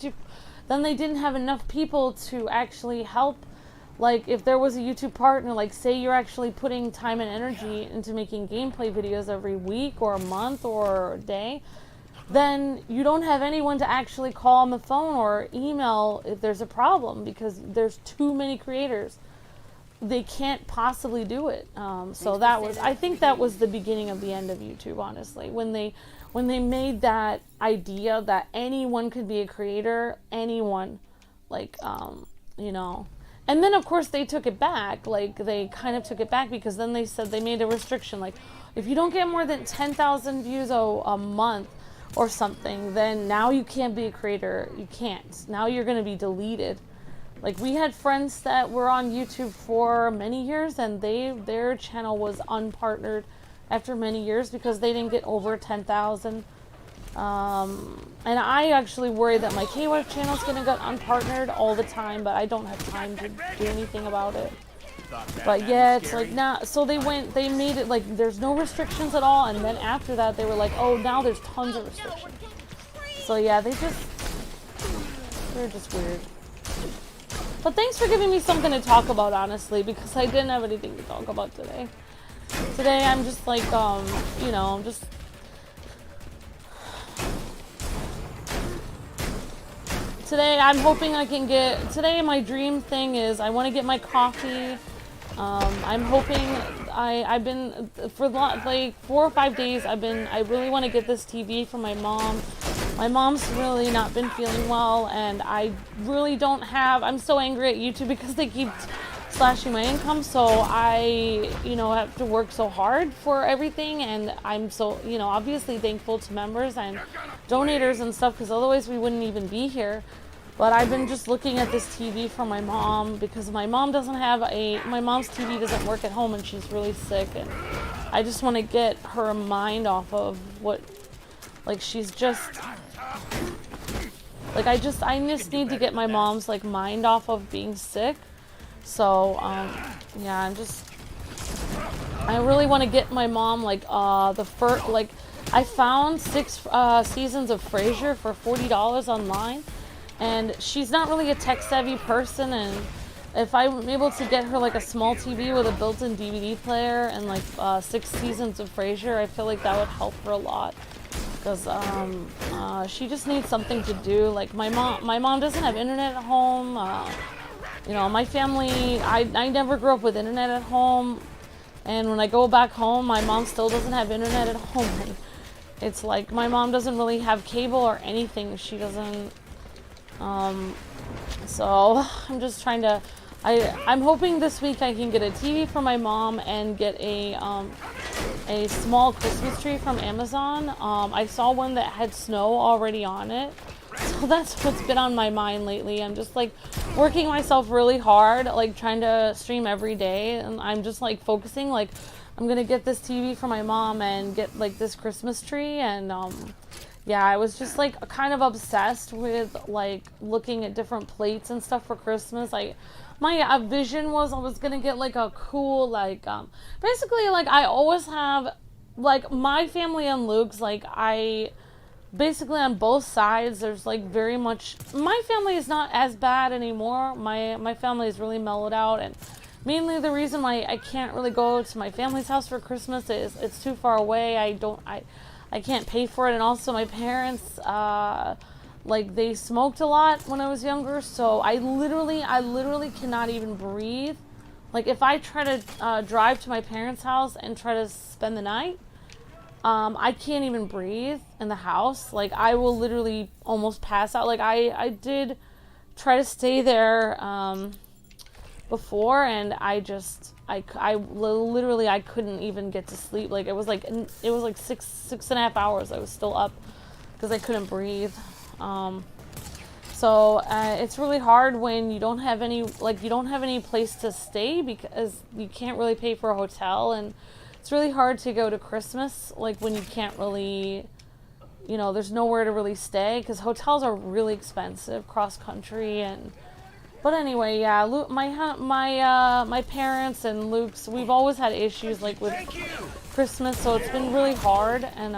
then they didn't have enough people to actually help. Like, if there was a YouTube partner, like, say you're actually putting time and energy into making gameplay videos every week or a month or a day, then you don't have anyone to actually call on the phone or email if there's a problem, because there's too many creators. They can't possibly do it. So that was, I think that was the beginning of the end of YouTube, honestly, when they made that idea that anyone could be a creator, anyone, like, you know. And then, of course, they took it back. Like, they kind of took it back, because then they said they made a restriction. Like, if you don't get more than 10,000 views a month or something, then now you can't be a creator. You can't. Now you're going to be deleted. Like, we had friends that were on YouTube for many years, and their channel was unpartnered after many years because they didn't get over 10,000. And I actually worry that my KWife channel is going to get unpartnered all the time, but I don't have time to do anything about it. But yeah, it's like, now, so they made it like there's no restrictions at all, and then after that they were like, oh, now there's tons of restrictions. So yeah, they're just weird. But thanks for giving me something to talk about, honestly, because I didn't have anything to talk about today. Today I'm just like, you know, just... Today I'm hoping I can get... Today my dream thing is I want to get my coffee. I'm hoping... I've been... For like 4 or 5 days I really want to get this TV for my mom. My mom's really not been feeling well, and I really don't have... I'm so angry at YouTube because they keep slashing my income, so I, you know, have to work so hard for everything, and I'm so, you know, obviously thankful to members and donators and stuff, because otherwise we wouldn't even be here. But I've been just looking at this TV for my mom because my mom doesn't have my mom's TV doesn't work at home and she's really sick, and I just want to get her mind off of what, like, she's just, like, I just need to get my mom's, like, mind off of being sick. So, yeah, I really want to get my mom, like, I found 6 seasons of Frasier for $40 online. And she's not really a tech-savvy person, and if I'm able to get her like a small TV with a built-in DVD player and like 6 seasons of Frasier, I feel like that would help her a lot. Because she just needs something to do. Like my mom doesn't have internet at home. You know, my family, I never grew up with internet at home, and when I go back home, my mom still doesn't have internet at home. And it's like my mom doesn't really have cable or anything. She doesn't. So I'm just trying to, I'm hoping this week I can get a TV for my mom and get a small Christmas tree from Amazon. I saw one that had snow already on it. So that's what's been on my mind lately. I'm just like working myself really hard, like trying to stream every day. And I'm just like focusing, like I'm going to get this TV for my mom and get like this Christmas tree. And, yeah, I was just like kind of obsessed with like looking at different plates and stuff for Christmas. Like my vision was I was gonna get like a cool like basically like I always have like my family and Luke's, like I basically on both sides there's like very much, my family is not as bad anymore. My family is really mellowed out, and mainly the reason why I can't really go to my family's house for Christmas is it's too far away. I can't pay for it, and also my parents, like they smoked a lot when I was younger, so I literally cannot even breathe. Like if I try to drive to my parents' house and try to spend the night, I can't even breathe in the house. Like I will literally almost pass out. Like I did try to stay there before, and I literally couldn't even get to sleep. Like it was like 6.5 hours I was still up because I couldn't breathe. So it's really hard when you don't have any place to stay because you can't really pay for a hotel, and it's really hard to go to Christmas like when you can't really, you know, there's nowhere to really stay because hotels are really expensive cross country. And but anyway, yeah, Luke, my parents and Luke's, we've always had issues like with Christmas, so it's been really hard. And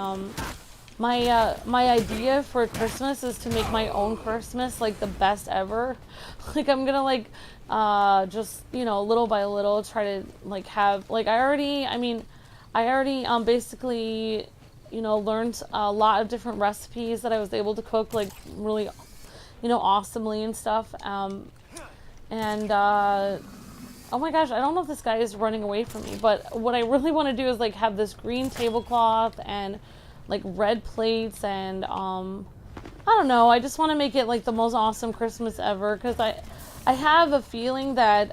my idea for Christmas is to make my own Christmas like the best ever. Like I'm gonna like just, you know, little by little try to like have like I already basically, you know, learned a lot of different recipes that I was able to cook like really, you know, awesomely and stuff. And oh my gosh, I don't know if this guy is running away from me, but what I really want to do is like have this green tablecloth and like red plates, and I don't know, I just want to make it like the most awesome Christmas ever, because I have a feeling that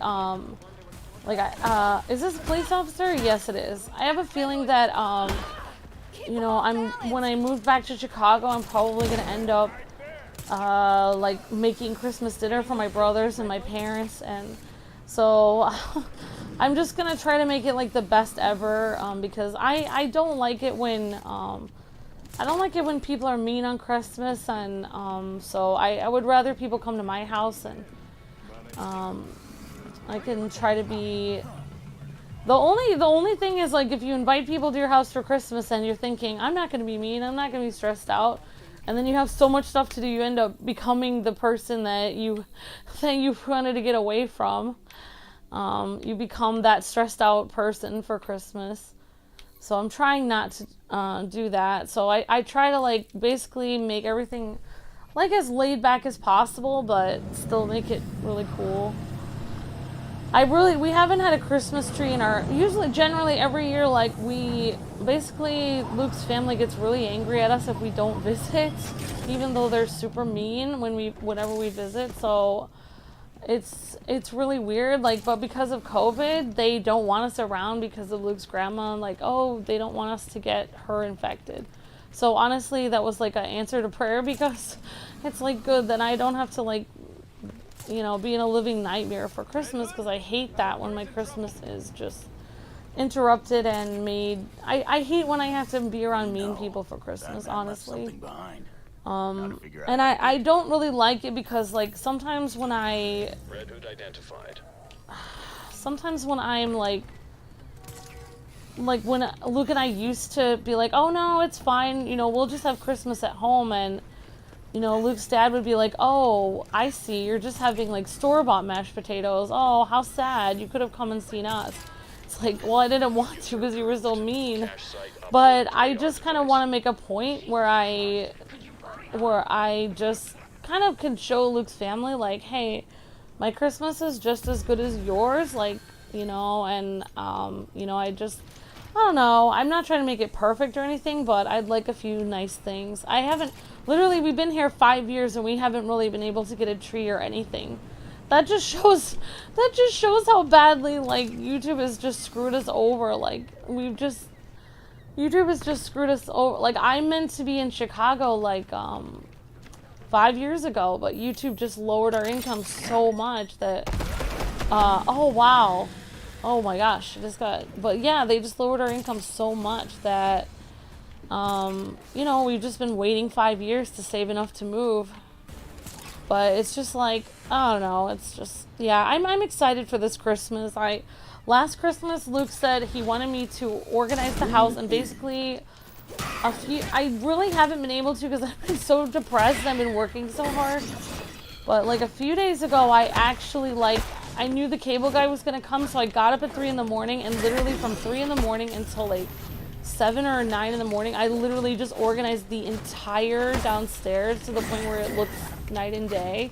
is this a police officer? Yes, it is. I have a feeling that you know, when I move back to Chicago, I'm probably gonna end up like making Christmas dinner for my brothers and my parents, and so I'm just gonna try to make it like the best ever, because I don't like it when people are mean on Christmas, and so I would rather people come to my house, and I can try to be the only thing is like if you invite people to your house for Christmas and you're thinking I'm not gonna be mean, I'm not gonna be stressed out, and then you have so much stuff to do, you end up becoming the person that you wanted to get away from. You become that stressed out person for Christmas. So I'm trying not to do that. So I try to like basically make everything like as laid back as possible, but still make it really cool. We haven't had a Christmas tree in generally every year, like basically Luke's family gets really angry at us if we don't visit, even though they're super mean whenever we visit. So it's really weird, like, but because of COVID, they don't want us around because of Luke's grandma, like, oh, they don't want us to get her infected. So honestly, that was like an answer to prayer, because it's like good that I don't have to like, you know, be in a living nightmare for Christmas, because I hate that when my Christmas is just interrupted and made. I hate when I have to be around mean people for Christmas, honestly. And I don't really like it, because like sometimes when I Red Hood identified. sometimes when I'm like when Luke and I used to be like, oh no, it's fine, you know, we'll just have Christmas at home, and you know, Luke's dad would be like, oh, I see, you're just having like store-bought mashed potatoes, oh, how sad, you could have come and seen us. It's like, well, I didn't want to because you were so mean, but I just kind of want to make a point where I just kind of can show Luke's family, like, hey, my Christmas is just as good as yours, like, you know, and, you know, I don't know, I'm not trying to make it perfect or anything, but I'd like a few nice things. Literally, we've been here 5 years and we haven't really been able to get a tree or anything. That just shows how badly, like, YouTube has just screwed us over, like, YouTube has just screwed us over. Like, I meant to be in Chicago, like, 5 years ago, but YouTube just lowered our income so much that, oh, wow. Oh my gosh, but yeah, they just lowered our income so much that, you know, we've just been waiting 5 years to save enough to move. But it's just like, I don't know, it's just, yeah, I'm excited for this Christmas. Last Christmas, Luke said he wanted me to organize the house, and basically I really haven't been able to, because I've been so depressed and I've been working so hard. But like a few days ago, I actually, like, I knew the cable guy was going to come, so I got up at 3 in the morning, and literally from 3 in the morning until like 7 or 9 in the morning, I literally just organized the entire downstairs to the point where it looks night and day,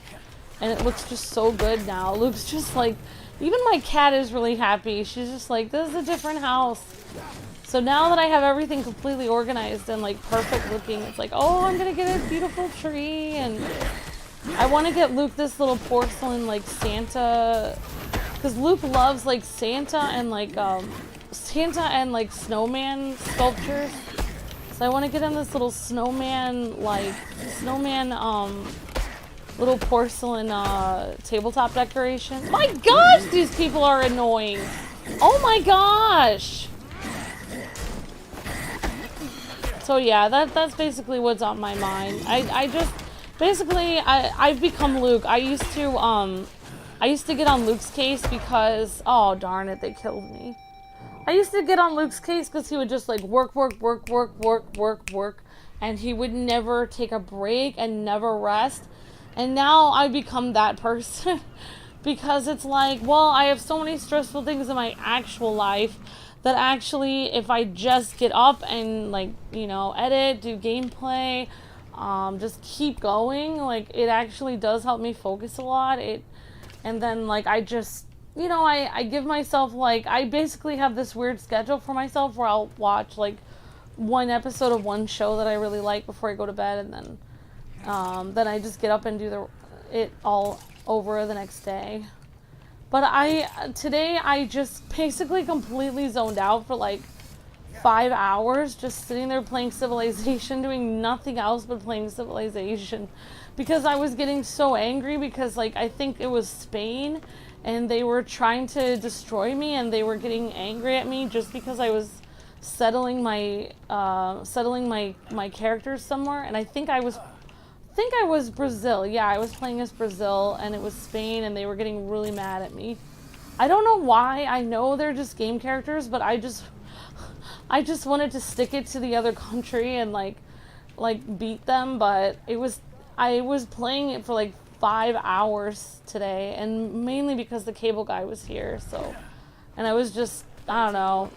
and it looks just so good now. Luke's just like, even my cat is really happy. She's just like, this is a different house. So now that I have everything completely organized and like perfect looking, it's like, oh, I'm gonna get a beautiful tree, and I want to get Luke this little porcelain like Santa, because Luke loves like Santa and like snowman sculptures. So I want to get him this little snowman little porcelain tabletop decoration. My gosh, these people are annoying. Oh my gosh. So yeah, that's basically what's on my mind. I've become Luke. I used to get on Luke's case because, oh darn it, they killed me. I used to get on Luke's case because he would just like work, and he would never take a break and never rest. And now I've become that person because it's like, well, I have so many stressful things in my actual life that actually, if I just get up and like, you know, edit, do gameplay, just keep going, like, it actually does help me focus a lot. And then like, I just, you know, I give myself, like, I basically have this weird schedule for myself where I'll watch like one episode of one show that I really like before I go to bed, and then I just get up and do it all over the next day. But today I just basically completely zoned out for like 5 hours, just sitting there playing Civilization, doing nothing else but playing Civilization, because I was getting so angry because, like, I think it was Spain, and they were trying to destroy me, and they were getting angry at me just because I was settling my characters somewhere, and I think I was Brazil. Yeah, I was playing as Brazil, and it was Spain, and they were getting really mad at me. I don't know why. I know they're just game characters, but I just wanted to stick it to the other country and like beat them, but I was playing it for like 5 hours today, and mainly because the cable guy was here, so, and I was just, I don't know,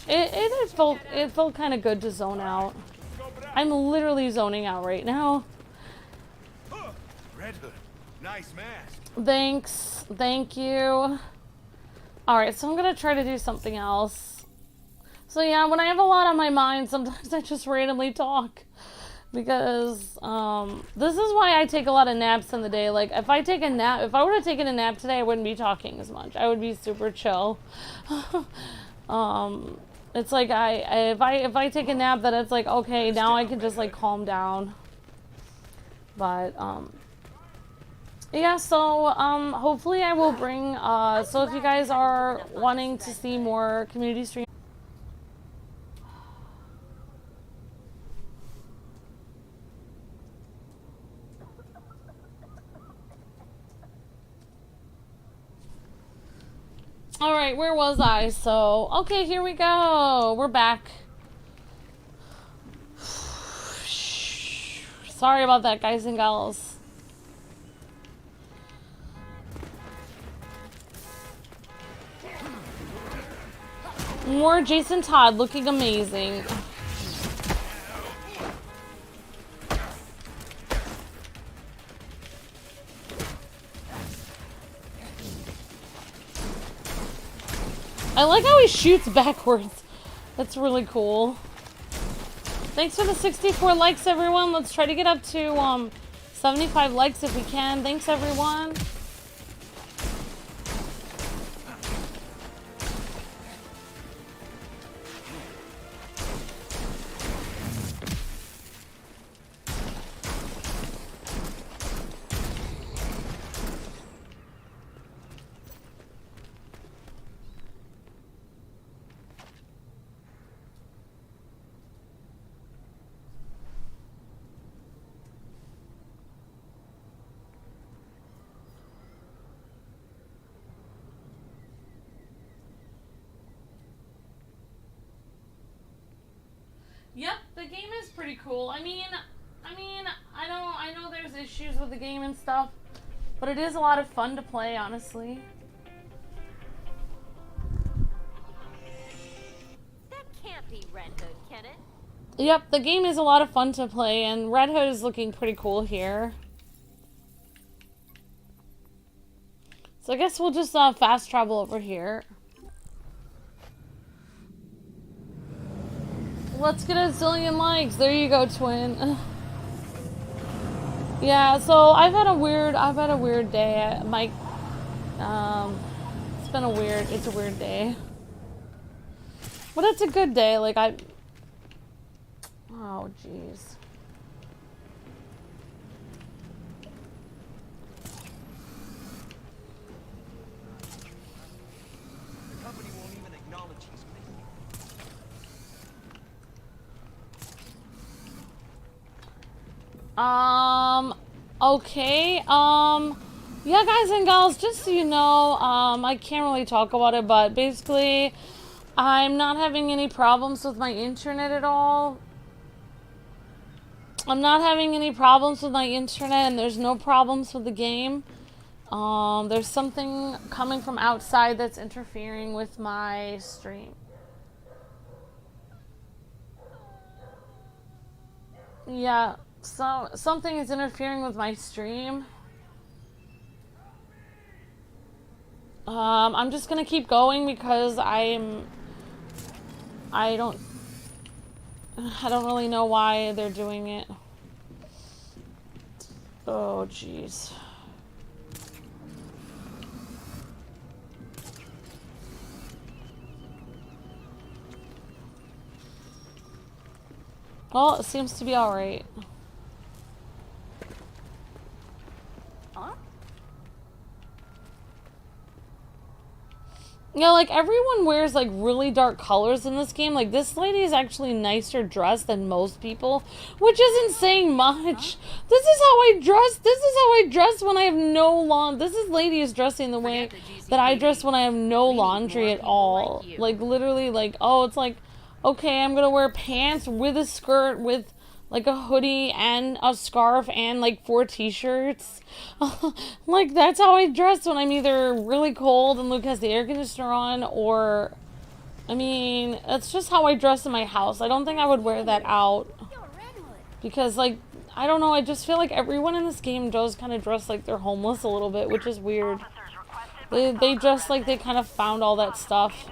it felt kind of good to zone out. I'm literally zoning out right now. Red Hood, nice mask. Thanks. Thank you. Alright, so I'm gonna try to do something else. So yeah, when I have a lot on my mind, sometimes I just randomly talk. Because, this is why I take a lot of naps in the day. Like, if I would have taken a nap today, I wouldn't be talking as much. I would be super chill. It's like if I take a nap, then it's like, okay, now I can just like calm down. But yeah, so hopefully I will bring so if you guys are wanting to see more community streams. All right, where was I? So, okay, here we go. We're back. Sorry about that, guys and gals. More Jason Todd looking amazing. I like how he shoots backwards. That's really cool. Thanks for the 64 likes, everyone. Let's try to get up to 75 likes if we can. Thanks, everyone. Yep, the game is pretty cool. I mean, I know there's issues with the game and stuff, but it is a lot of fun to play, honestly. That can't be Red Hood, can it? Yep, the game is a lot of fun to play, and Red Hood is looking pretty cool here. So I guess we'll just fast travel over here. Let's get a zillion likes. There you go, twin. Yeah, so I've had a weird day. Mike, it's a weird day. But it's a good day. Like oh jeez. The company won't even acknowledge he's missing. Okay, yeah, guys and gals, just so you know, I can't really talk about it, but basically, I'm not having any problems with my internet at all. I'm not having any problems with my internet, and there's no problems with the game. There's something coming from outside that's interfering with my stream. Yeah. So, something is interfering with my stream. I'm just gonna keep going because I don't really know why they're doing it. Oh, jeez. Well, it seems to be alright. Yeah, like, everyone wears, like, really dark colors in this game. Like, this lady is actually nicer dressed than most people, which isn't saying much. This is how I dress. This is how I dress when I have no laundry. This lady is dressing the way that I dress when I have no laundry at all. Like, literally, like, oh, it's like, okay, I'm gonna wear pants with a skirt with like a hoodie and a scarf and like 4 t-shirts. Like, that's how I dress when I'm either really cold and Luke has the air conditioner on, or, I mean, that's just how I dress in my house. I don't think I would wear that out. Because, like, I don't know, I just feel like everyone in this game does kind of dress like they're homeless a little bit, which is weird. They dress like they kind of found all that stuff.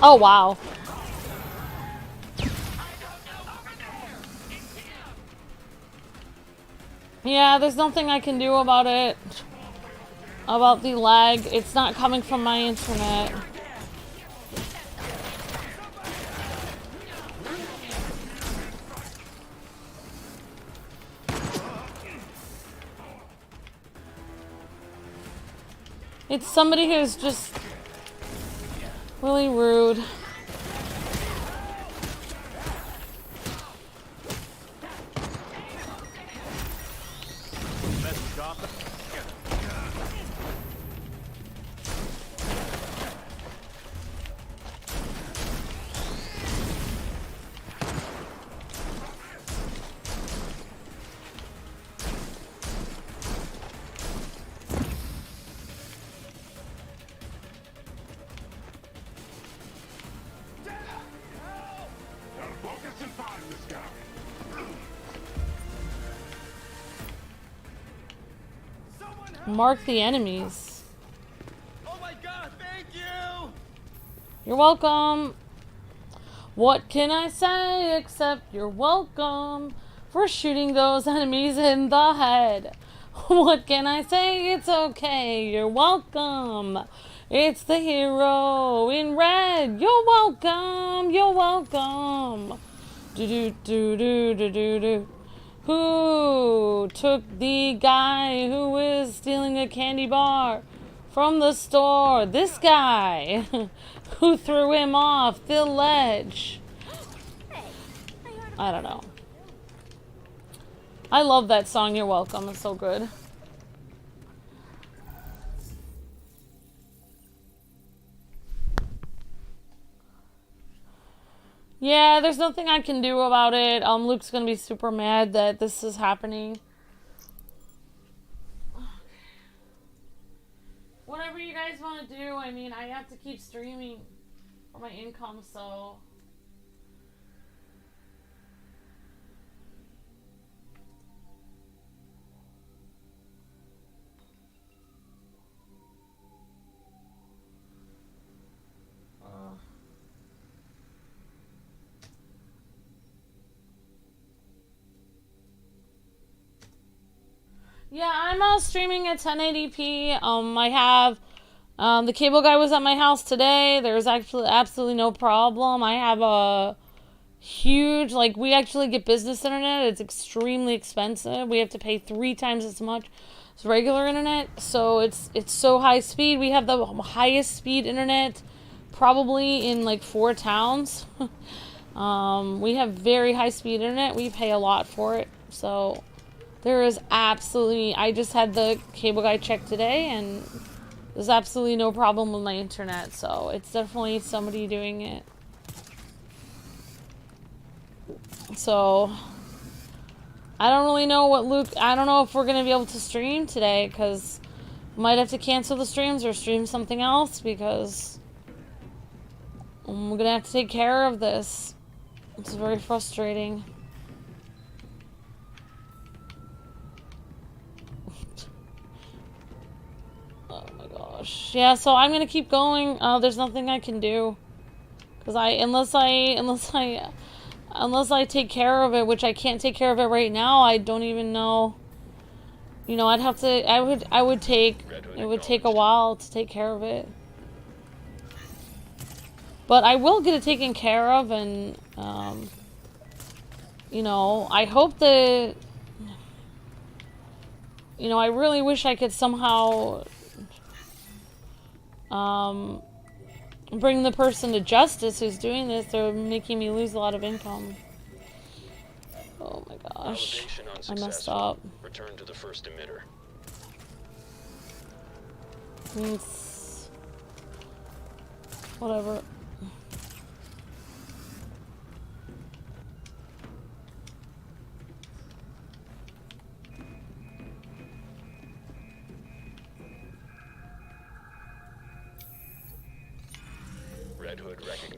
Oh, wow. Yeah, there's nothing I can do about it. About the lag. It's not coming from my internet. It's somebody who's just really rude. Mark the enemies. Oh my god, thank you! You're welcome. What can I say except you're welcome for shooting those enemies in the head? What can I say? It's okay. You're welcome. It's the hero in red. You're welcome. You're welcome. Do do do do do do do. Who took the guy who was stealing a candy bar from the store? This guy. Who threw him off the ledge? I don't know. I love that song, You're Welcome. It's so good. Yeah, there's nothing I can do about it. Luke's gonna be super mad that this is happening. Whatever you guys want to do, I mean, I have to keep streaming for my income, so... Yeah, I'm streaming at 1080p. I have the cable guy was at my house today. There's actually absolutely no problem. I have a huge, like, we actually get business internet. It's extremely expensive. We have to pay 3 times as much as regular internet. So it's so high speed. We have the highest speed internet probably in like 4 towns. We have very high speed internet. We pay a lot for it. So there is absolutely, I just had the cable guy check today and there's absolutely no problem with my internet. So it's definitely somebody doing it. So I don't really know what Luke, I don't know if we're going to be able to stream today because might have to cancel the streams or stream something else because we're going to have to take care of this. It's very frustrating. Oh my gosh. Yeah, so I'm gonna keep going. There's nothing I can do, cause unless I take care of it, which I can't take care of it right now. I don't even know. You know, I'd have to. It would take a while to take care of it. But I will get it taken care of, and you know, I hope that. You know, I really wish I could somehow bring the person to justice who's doing this. They're making me lose a lot of income. Oh my gosh. I messed up. Return to the first emitter. It's whatever.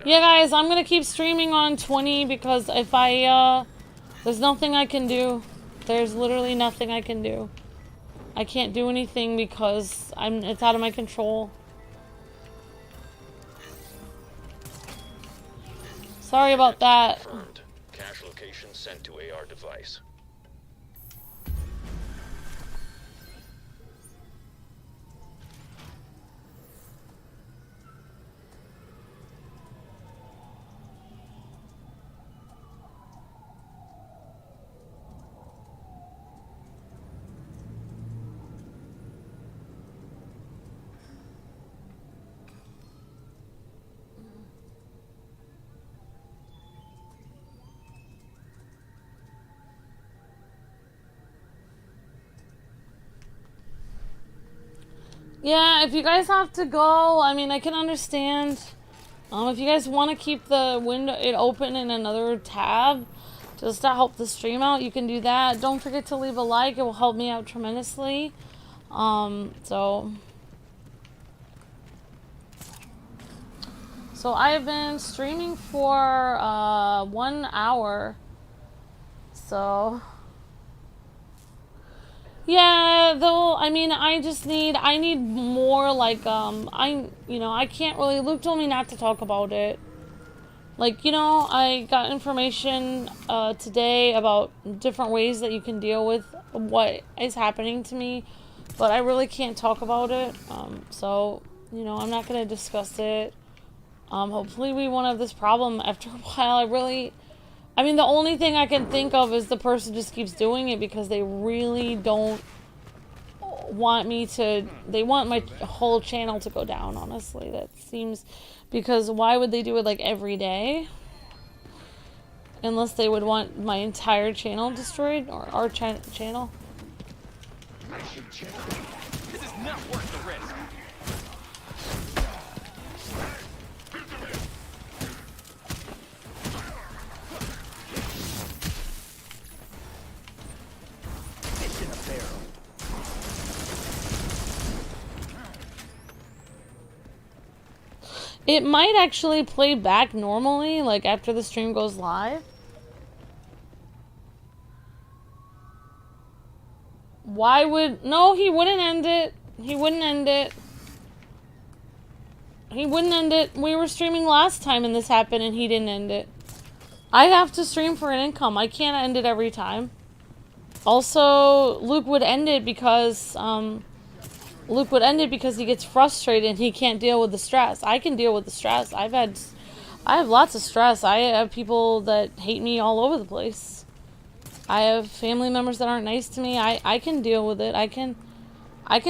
Yeah, guys, I'm gonna keep streaming on 20 because if there's nothing I can do. There's literally nothing I can do. I can't do anything because it's out of my control. Sorry about that. Confirmed. Cache location sent to AR device. Yeah, if you guys have to go, I mean, I can understand. If you guys want to keep the window open in another tab, just to help the stream out, you can do that. Don't forget to leave a like; it will help me out tremendously. So I have been streaming for 1 hour. So. Yeah, though, I mean, I need more, like, I can't really, Luke told me not to talk about it. Like, I got information, today about different ways that you can deal with what is happening to me, but I really can't talk about it, so, I'm not gonna discuss it. Hopefully we won't have this problem after a while. I mean, the only thing I can think of is the person just keeps doing it because they really don't want me to... They want my whole channel to go down, honestly. That seems... Because why would they do it, like, every day? Unless they would want my entire channel destroyed, or our channel. This is not worth the risk. It might actually play back normally, like after the stream goes live. Why would... No, he wouldn't end it. He wouldn't end it. He wouldn't end it. We were streaming last time and this happened and he didn't end it. I have to stream for an income. I can't end it every time. Also, Luke would end it because, he gets frustrated and he can't deal with the stress. I can deal with the stress. I have lots of stress. I have people that hate me all over the place. I have family members that aren't nice to me. I can deal with it. I can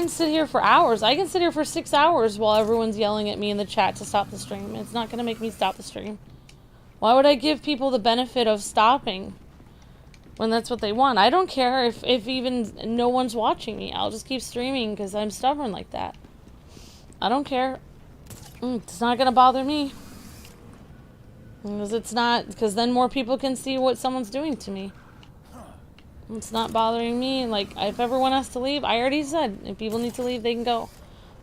sit here for hours. I can sit here for 6 hours while everyone's yelling at me in the chat to stop the stream. It's not going to make me stop the stream. Why would I give people the benefit of stopping when that's what they want? I don't care if even no one's watching me. I'll just keep streaming because I'm stubborn like that. I don't care. It's not going to bother me. Because then more people can see what someone's doing to me. It's not bothering me. Like, if everyone has to leave, I already said, if people need to leave, they can go.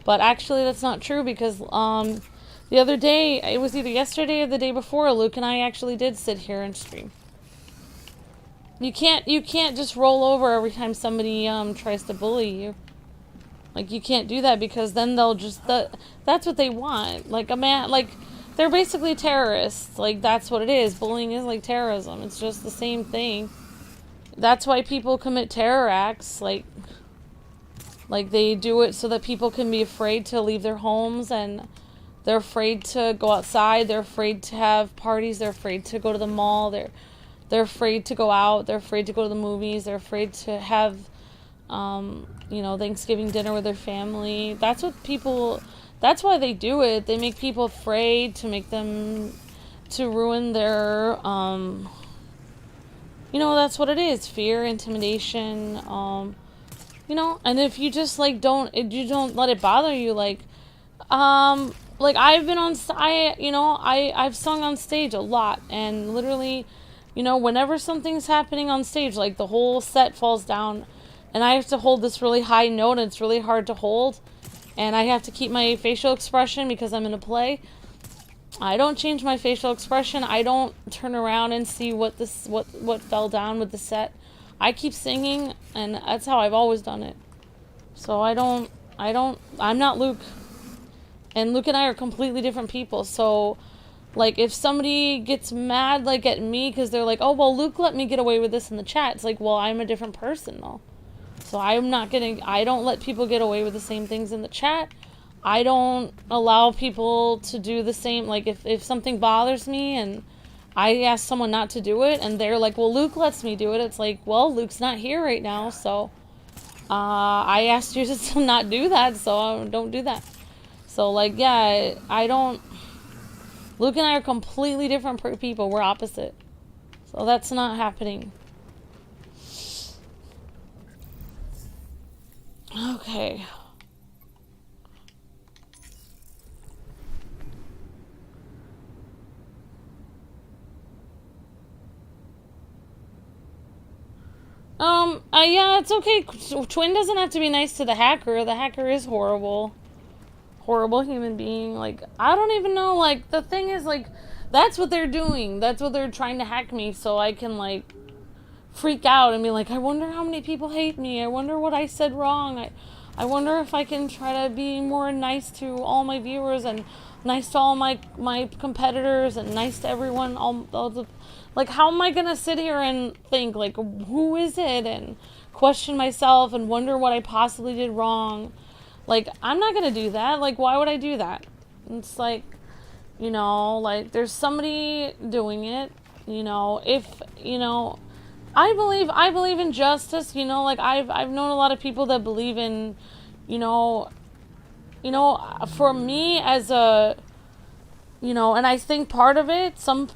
But actually, that's not true because, the other day, it was either yesterday or the day before, Luke and I actually did sit here and stream. You can't just roll over every time somebody, tries to bully you. Like, you can't do that because then they'll just, that's what they want. Like, they're basically terrorists. Like, that's what it is. Bullying is like terrorism. It's just the same thing. That's why people commit terror acts. Like they do it so that people can be afraid to leave their homes, and they're afraid to go outside. They're afraid to have parties. They're afraid to go to the mall. They're afraid to go out. They're afraid to go to the movies. They're afraid to have, Thanksgiving dinner with their family. That's why they do it. They make people afraid to make them, to ruin their, that's what it is. Fear, intimidation, and if you just, you don't let it bother you, I've been on, I've sung on stage a lot, and literally, whenever something's happening on stage, like, the whole set falls down, and I have to hold this really high note, and it's really hard to hold, and I have to keep my facial expression because I'm in a play. I don't change my facial expression. I don't turn around and see what fell down with the set. I keep singing, and that's how I've always done it. So I'm not Luke. And Luke and I are completely different people. So Like, if somebody gets mad, like, at me because they're like, oh, well, Luke let me get away with this in the chat. It's like, well, I'm a different person, though. So I don't let people get away with the same things in the chat. I don't allow people to do the same. Like, if something bothers me and I ask someone not to do it and they're like, well, Luke lets me do it. It's like, well, Luke's not here right now, so I asked you to not do that, so don't do that. So, like, yeah, Luke and I are completely different people. We're opposite. So that's not happening. Okay. Yeah, it's okay. Twin doesn't have to be nice to the hacker. The hacker is horrible. Horrible human being. Like, I don't even know, like, the thing is, like, that's what they're doing. That's what they're trying to hack me so I can, like, freak out and be like, I wonder how many people hate me. I wonder what I said wrong. I wonder if I can try to be more nice to all my viewers and nice to all my competitors and nice to everyone. Like, how am I gonna sit here and think, like, who is it? And question myself and wonder what I possibly did wrong. Like, I'm not gonna do that. Like, why would I do that? It's like, you know, like, there's somebody doing it, you know, if, you know, I believe in justice, you know, like, I've known a lot of people that believe in, you know, for me as a, you know, and I think part of it, some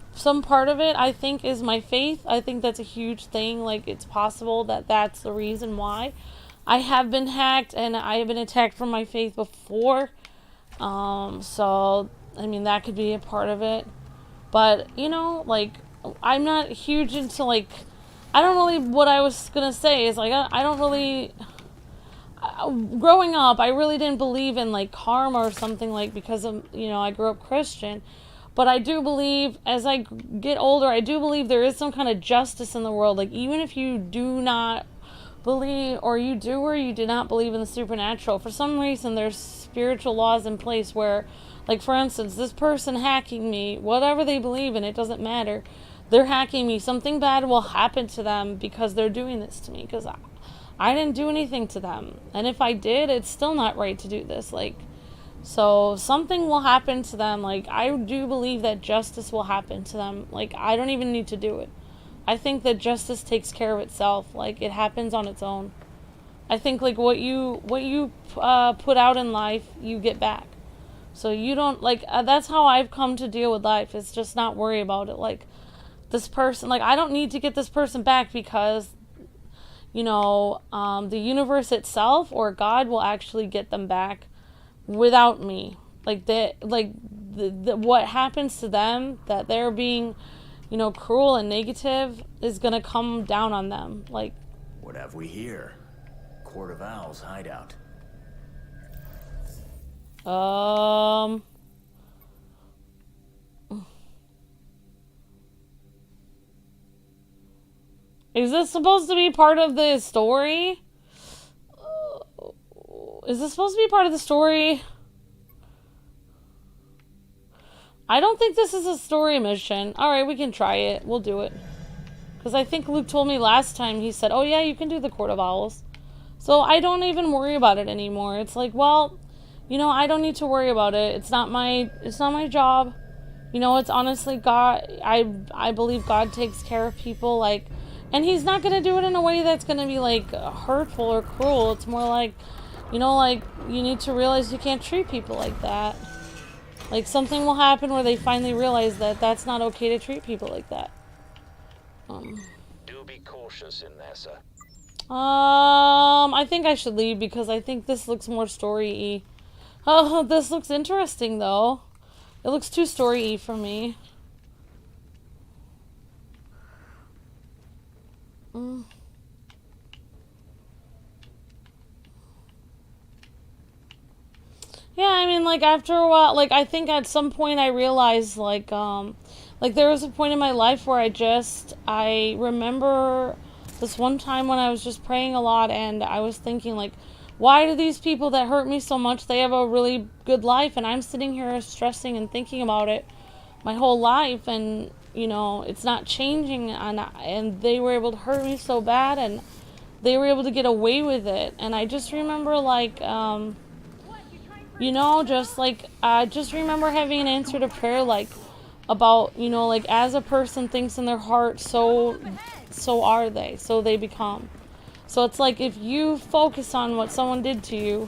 part of it, I think is my faith. I think that's a huge thing. Like, it's possible that that's the reason why. I have been hacked and I have been attacked from my faith before. So, I mean, that could be a part of it. But, you know, like, I'm not huge into, like, I don't really, what I was gonna say is, like, I don't really, growing up, I really didn't believe in, like, karma or something, like, because of, you know, I grew up Christian. But I do believe, as I get older, I do believe there is some kind of justice in the world. Like, even if you do not believe, or you do or you do not believe in the supernatural, for some reason there's spiritual laws in place where, like, for instance, this person hacking me, whatever they believe in, it doesn't matter. They're hacking me. Something bad will happen to them because they're doing this to me, because I didn't do anything to them. And if I did, it's still not right to do this. Like, so something will happen to them. Like, I do believe that justice will happen to them. Like, I don't even need to do it. I think that justice takes care of itself. Like, it happens on its own. I think, like, what you put out in life, you get back. So you don't, like, that's how I've come to deal with life. Is just not worry about it. Like, this person, like, I don't need to get this person back because, you know, the universe itself or God will actually get them back without me. Like, what happens to them, that they're being, you know, cruel and negative, is gonna come down on them. Like, what have we here? Court of Owls hideout. Is this supposed to be part of the story? Is this supposed to be part of the story? I don't think this is a story mission. Alright, we can try it. We'll do it. Because I think Luke told me last time, he said, oh yeah, you can do the Court of Owls. So I don't even worry about it anymore. It's like, well, you know, I don't need to worry about it. It's not my job. You know, it's honestly God. I believe God takes care of people, like, and he's not going to do it in a way that's going to be, like, hurtful or cruel. It's more like, you know, like, you need to realize you can't treat people like that. Like, something will happen where they finally realize that that's not okay to treat people like that. Do be cautious in there, sir. I think I should leave because I think this looks more story-y. Oh, this looks interesting, though. It looks too story-y for me. Yeah, I mean, like, after a while, like, I think at some point I realized, like, there was a point in my life where I remember this one time when I was just praying a lot, and I was thinking, like, why do these people that hurt me so much, they have a really good life, and I'm sitting here stressing and thinking about it. my whole life, and you know, it's not changing, and they were able to hurt me so bad, and they were able to get away with it. And I just remember, like, you know, just like, I just remember having an answer to prayer, like, about, you know, like, as a person thinks in their heart, so are they, so they become. So it's like, if you focus on what someone did to you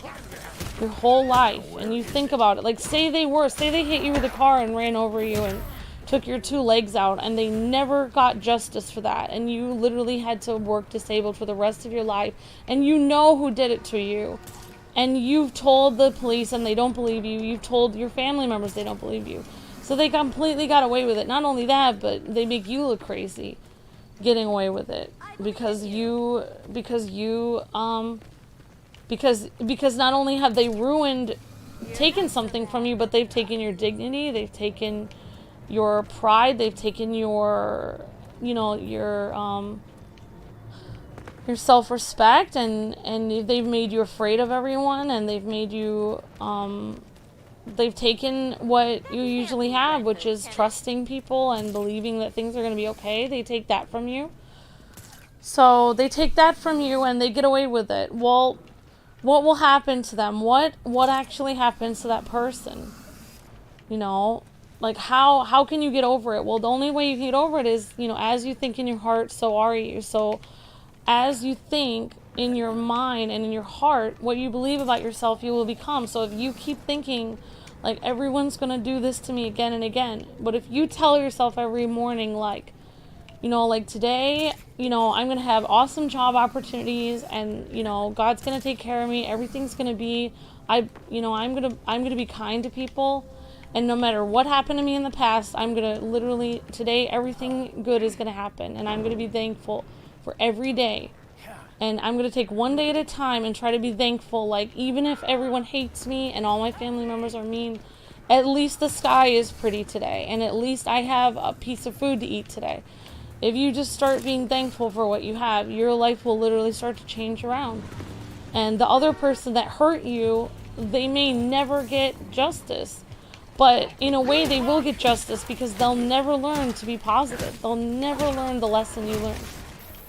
your whole life, and you think about it, like, say they hit you with a car and ran over you and took your 2 legs out, and they never got justice for that, and you literally had to work disabled for the rest of your life, and you know who did it to you, and you've told the police and they don't believe you, you've told your family members they don't believe you, so they completely got away with it. Not only that, but they make you look crazy getting away with it, because not only have they taken something from you, but they've taken your dignity, they've taken your pride, they've taken your, you know, your self-respect, and they've made you afraid of everyone, and they've made you, they've taken what you usually have, which is trusting people and believing that things are going to be okay. They take that from you. So they take that from you and they get away with it. Well, what will happen to them? What actually happens to that person? You know, like, how can you get over it? Well, the only way you can get over it is, you know, as you think in your heart, so are you. So as you think in your mind and in your heart, what you believe about yourself, you will become. So if you keep thinking, like, everyone's going to do this to me again and again, but if you tell yourself every morning, like, you know, like, today, you know, I'm going to have awesome job opportunities, and, you know, God's going to take care of me. Everything's going to be, I'm going to be kind to people. And no matter what happened to me in the past, I'm going to literally, today, everything good is going to happen. And I'm going to be thankful for every day. And I'm going to take one day at a time and try to be thankful. Like, even if everyone hates me and all my family members are mean, at least the sky is pretty today. And at least I have a piece of food to eat today. If you just start being thankful for what you have, your life will literally start to change around. And the other person that hurt you, they may never get justice. But in a way, they will get justice, because they'll never learn to be positive. They'll never learn the lesson you learned,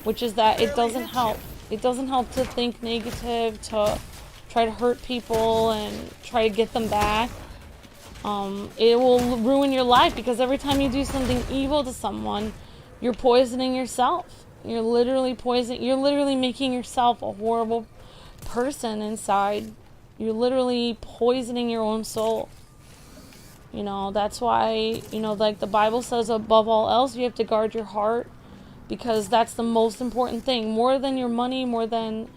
which is that it doesn't help. It doesn't help to think negative, to try to hurt people and try to get them back. It will ruin your life, because every time you do something evil to someone, you're poisoning yourself. You're literally making yourself a horrible person inside. You're literally poisoning your own soul. You know, that's why, you know, like the Bible says, above all else, you have to guard your heart, because that's the most important thing. More than your money, more than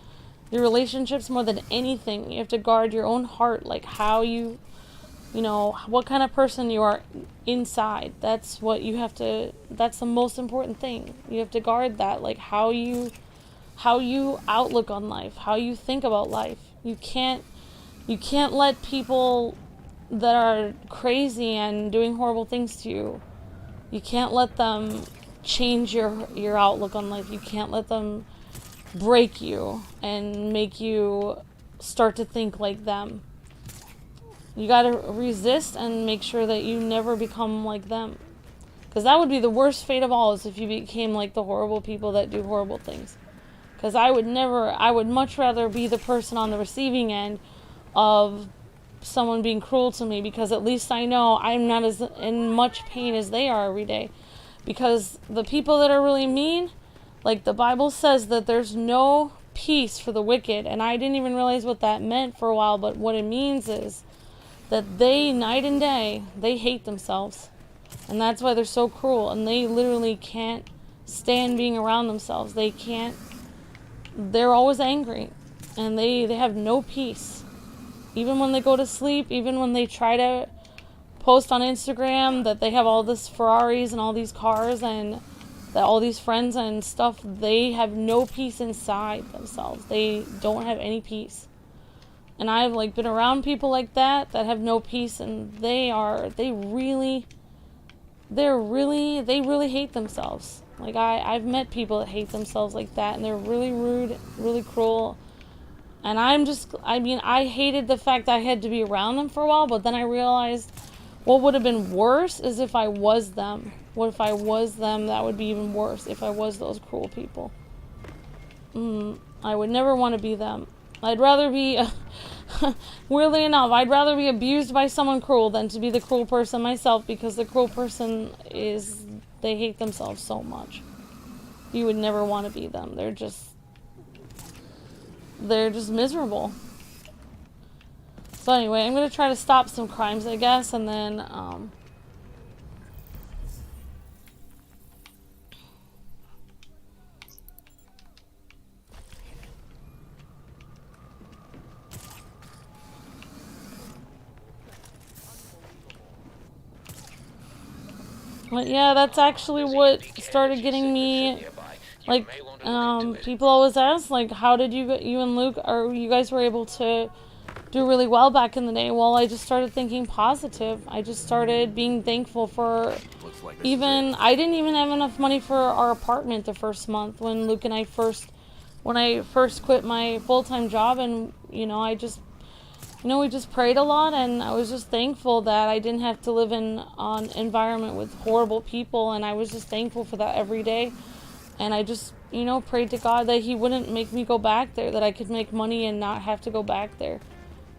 your relationships, more than anything, you have to guard your own heart, like how you know, what kind of person you are inside. That's what you have to, that's the most important thing. You have to guard that, like how you outlook on life, how you think about life. You can't let people that are crazy and doing horrible things to you, you can't let them change your outlook on life. You can't let them break you and make you start to think like them. You gotta resist and make sure that you never become like them. Because that would be the worst fate of all, is if you became like the horrible people that do horrible things. Because I would much rather be the person on the receiving end of someone being cruel to me, because at least I know I'm not as in much pain as they are every day. Because the people that are really mean, like the Bible says that there's no peace for the wicked, and I didn't even realize what that meant for a while, but what it means is that they, night and day, they hate themselves. And that's why they're so cruel, and they literally can't stand being around themselves. They're always angry, and they have no peace. Even when they go to sleep, even when they try to post on Instagram that they have all this Ferraris and all these cars and that all these friends and stuff, they have no peace inside themselves. They don't have any peace. And I've like been around people like that have no peace, and they really hate themselves. Like I've met people that hate themselves like that, and they're really rude, really cruel. And I hated the fact that I had to be around them for a while, but then I realized What would have been worse is if I was them. What if I was them? That would be even worse if I was those cruel people. I would never want to be them. I'd rather be, weirdly enough, I'd rather be abused by someone cruel than to be the cruel person myself, because the cruel person is, they hate themselves so much. You would never want to be them. They're just miserable. So anyway, I'm going to try to stop some crimes, I guess, and then, but yeah, that's actually what started getting me, like, people always ask, like, how did you and Luke, or you guys were able to do really well back in the day? Well, I just started thinking positive. I just started being thankful for, even, I didn't even have enough money for our apartment the first month when Luke and I when I first quit my full-time job, and, you know, I just, you know, we just prayed a lot, and I was just thankful that I didn't have to live in an environment with horrible people, and I was just thankful for that every day. And I just, you know, prayed to God that he wouldn't make me go back there, that I could make money and not have to go back there.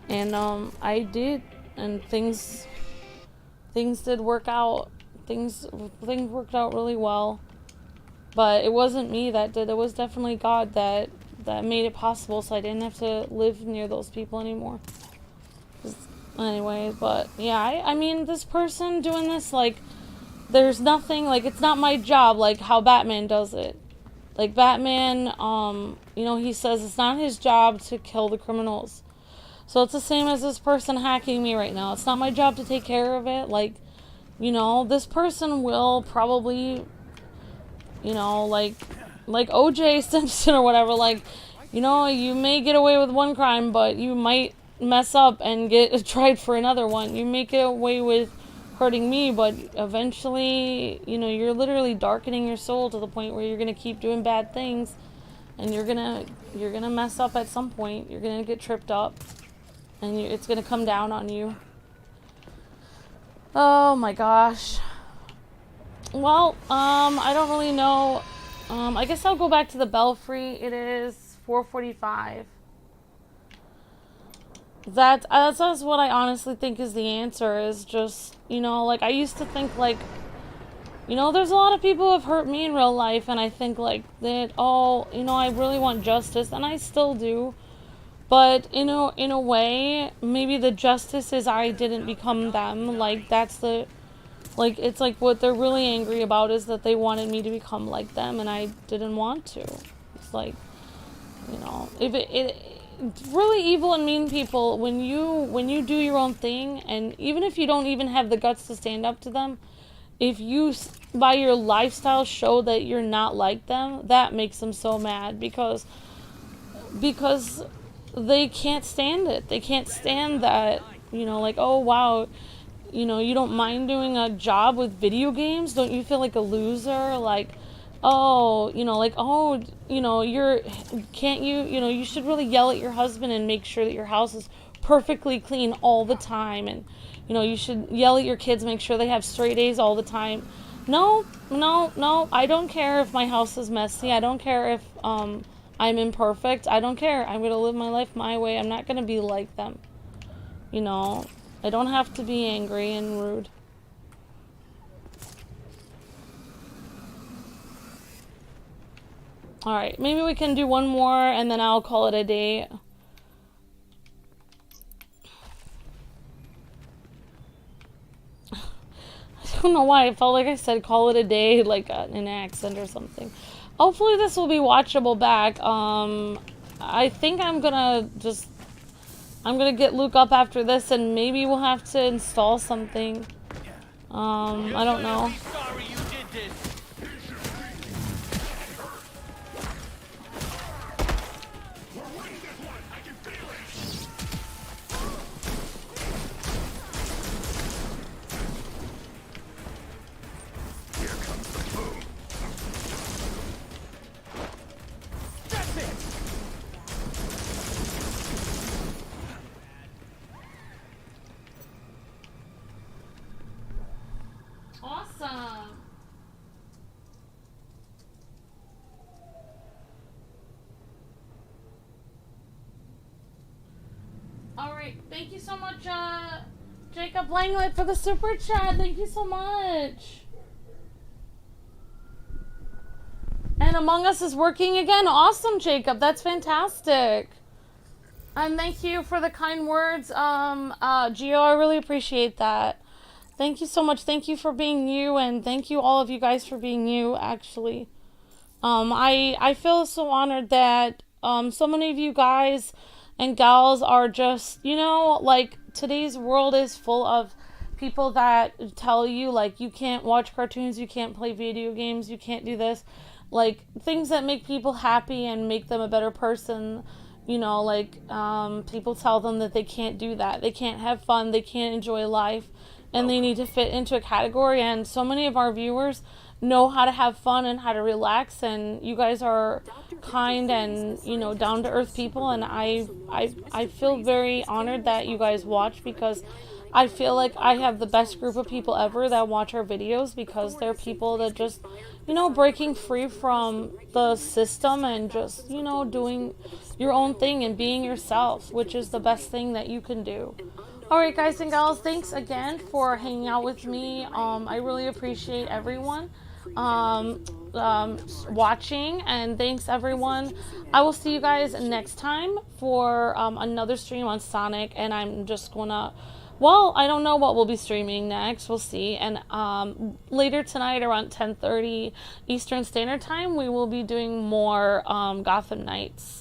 And I did, and things did work out. Things worked out really well. But it wasn't me that did. It was definitely God that made it possible, so I didn't have to live near those people anymore. Anyway, but yeah, I mean, this person doing this, like, there's nothing, like, it's not my job, like how Batman does it. Like, Batman, you know, he says it's not his job to kill the criminals. So it's the same as this person hacking me right now. It's not my job to take care of it. Like, you know, this person will probably, you know, like OJ Simpson or whatever, like, you know, you may get away with one crime, but you might mess up and get tried for another one. You may get away with hurting me, but eventually, you know, you're literally darkening your soul to the point where you're gonna keep doing bad things, and you're gonna mess up at some point. You're gonna get tripped up, and it's gonna come down on you. Oh my gosh. Well, I don't really know. I guess I'll go back to the Belfry. It is 4:45. That's what I honestly think is the answer, is just, you know, like, I used to think, like, you know, there's a lot of people who have hurt me in real life, and I think, like, that, oh, you know, I really want justice, and I still do. But, you know, in a way, maybe the justice is I didn't become them. Like, that's the, like, it's like what they're really angry about is that they wanted me to become like them, and I didn't want to. It's like, you know, if really evil and mean people, when you do your own thing, and even if you don't even have the guts to stand up to them, if you by your lifestyle show that you're not like them, that makes them so mad, because they can't stand it. They can't stand that, you know, like, oh wow, you know, you don't mind doing a job with video games? Don't you feel like a loser? Like, oh, you know, like, oh, you know, can't you, you know, you should really yell at your husband and make sure that your house is perfectly clean all the time. And, you know, you should yell at your kids, make sure they have straight A's all the time. No, I don't care if my house is messy. I don't care if, I'm imperfect. I don't care. I'm going to live my life my way. I'm not going to be like them. You know, I don't have to be angry and rude. Alright, maybe we can do one more and then I'll call it a day. I don't know why. I felt like I said call it a day, like an accent or something. Hopefully this will be watchable back. I think I'm gonna get Luke up after this, and maybe we'll have to install something. I don't know. Alright, thank you so much, Jacob Langlet for the super chat. Thank you so much. And Among Us is working again. Awesome, Jacob. That's fantastic. And thank you for the kind words, Gio. I really appreciate that. Thank you so much. Thank you for being you, and thank you all of you guys for being you, actually. I feel so honored that so many of you guys and gals are just, you know, like, today's world is full of people that tell you, like, you can't watch cartoons, you can't play video games, you can't do this. Like, things that make people happy and make them a better person, you know, like, people tell them that they can't do that. They can't have fun, they can't enjoy life, and they need to fit into a category. And so many of our viewers know how to have fun and how to relax, and you guys are kind and, you know, down-to-earth people, and I feel very honored that you guys watch, because I feel like I have the best group of people ever that watch our videos, because they're people that just, you know, breaking free from the system and just, you know, doing your own thing and being yourself, which is the best thing that you can do. Alright, guys and gals, thanks again for hanging out with me. I really appreciate everyone watching, and thanks everyone. I will see you guys next time for another stream on Sonic, and I'm just gonna, well, I don't know what we'll be streaming next. We'll see. And later tonight around 10:30 Eastern Standard Time, we will be doing more Gotham Knights.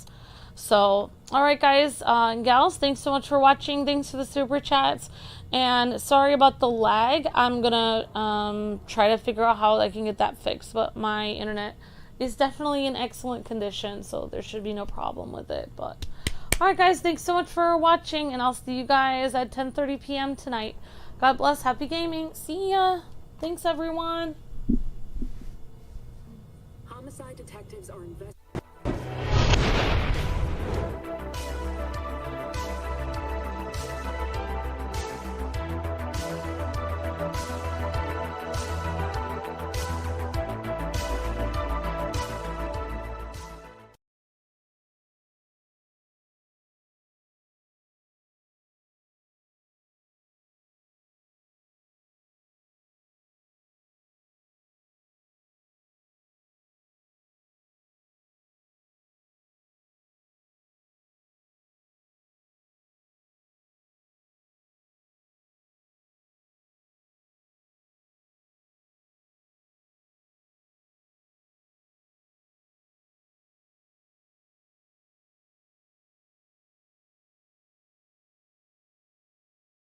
So, alright guys and gals, thanks so much for watching. Thanks for the super chats. And sorry about the lag. I'm gonna try to figure out how I can get that fixed. But my internet is definitely in excellent condition, so there should be no problem with it. But alright guys, thanks so much for watching, and I'll see you guys at 10:30 p.m. tonight. God bless, happy gaming. See ya. Thanks everyone. Homicide detectives are investigating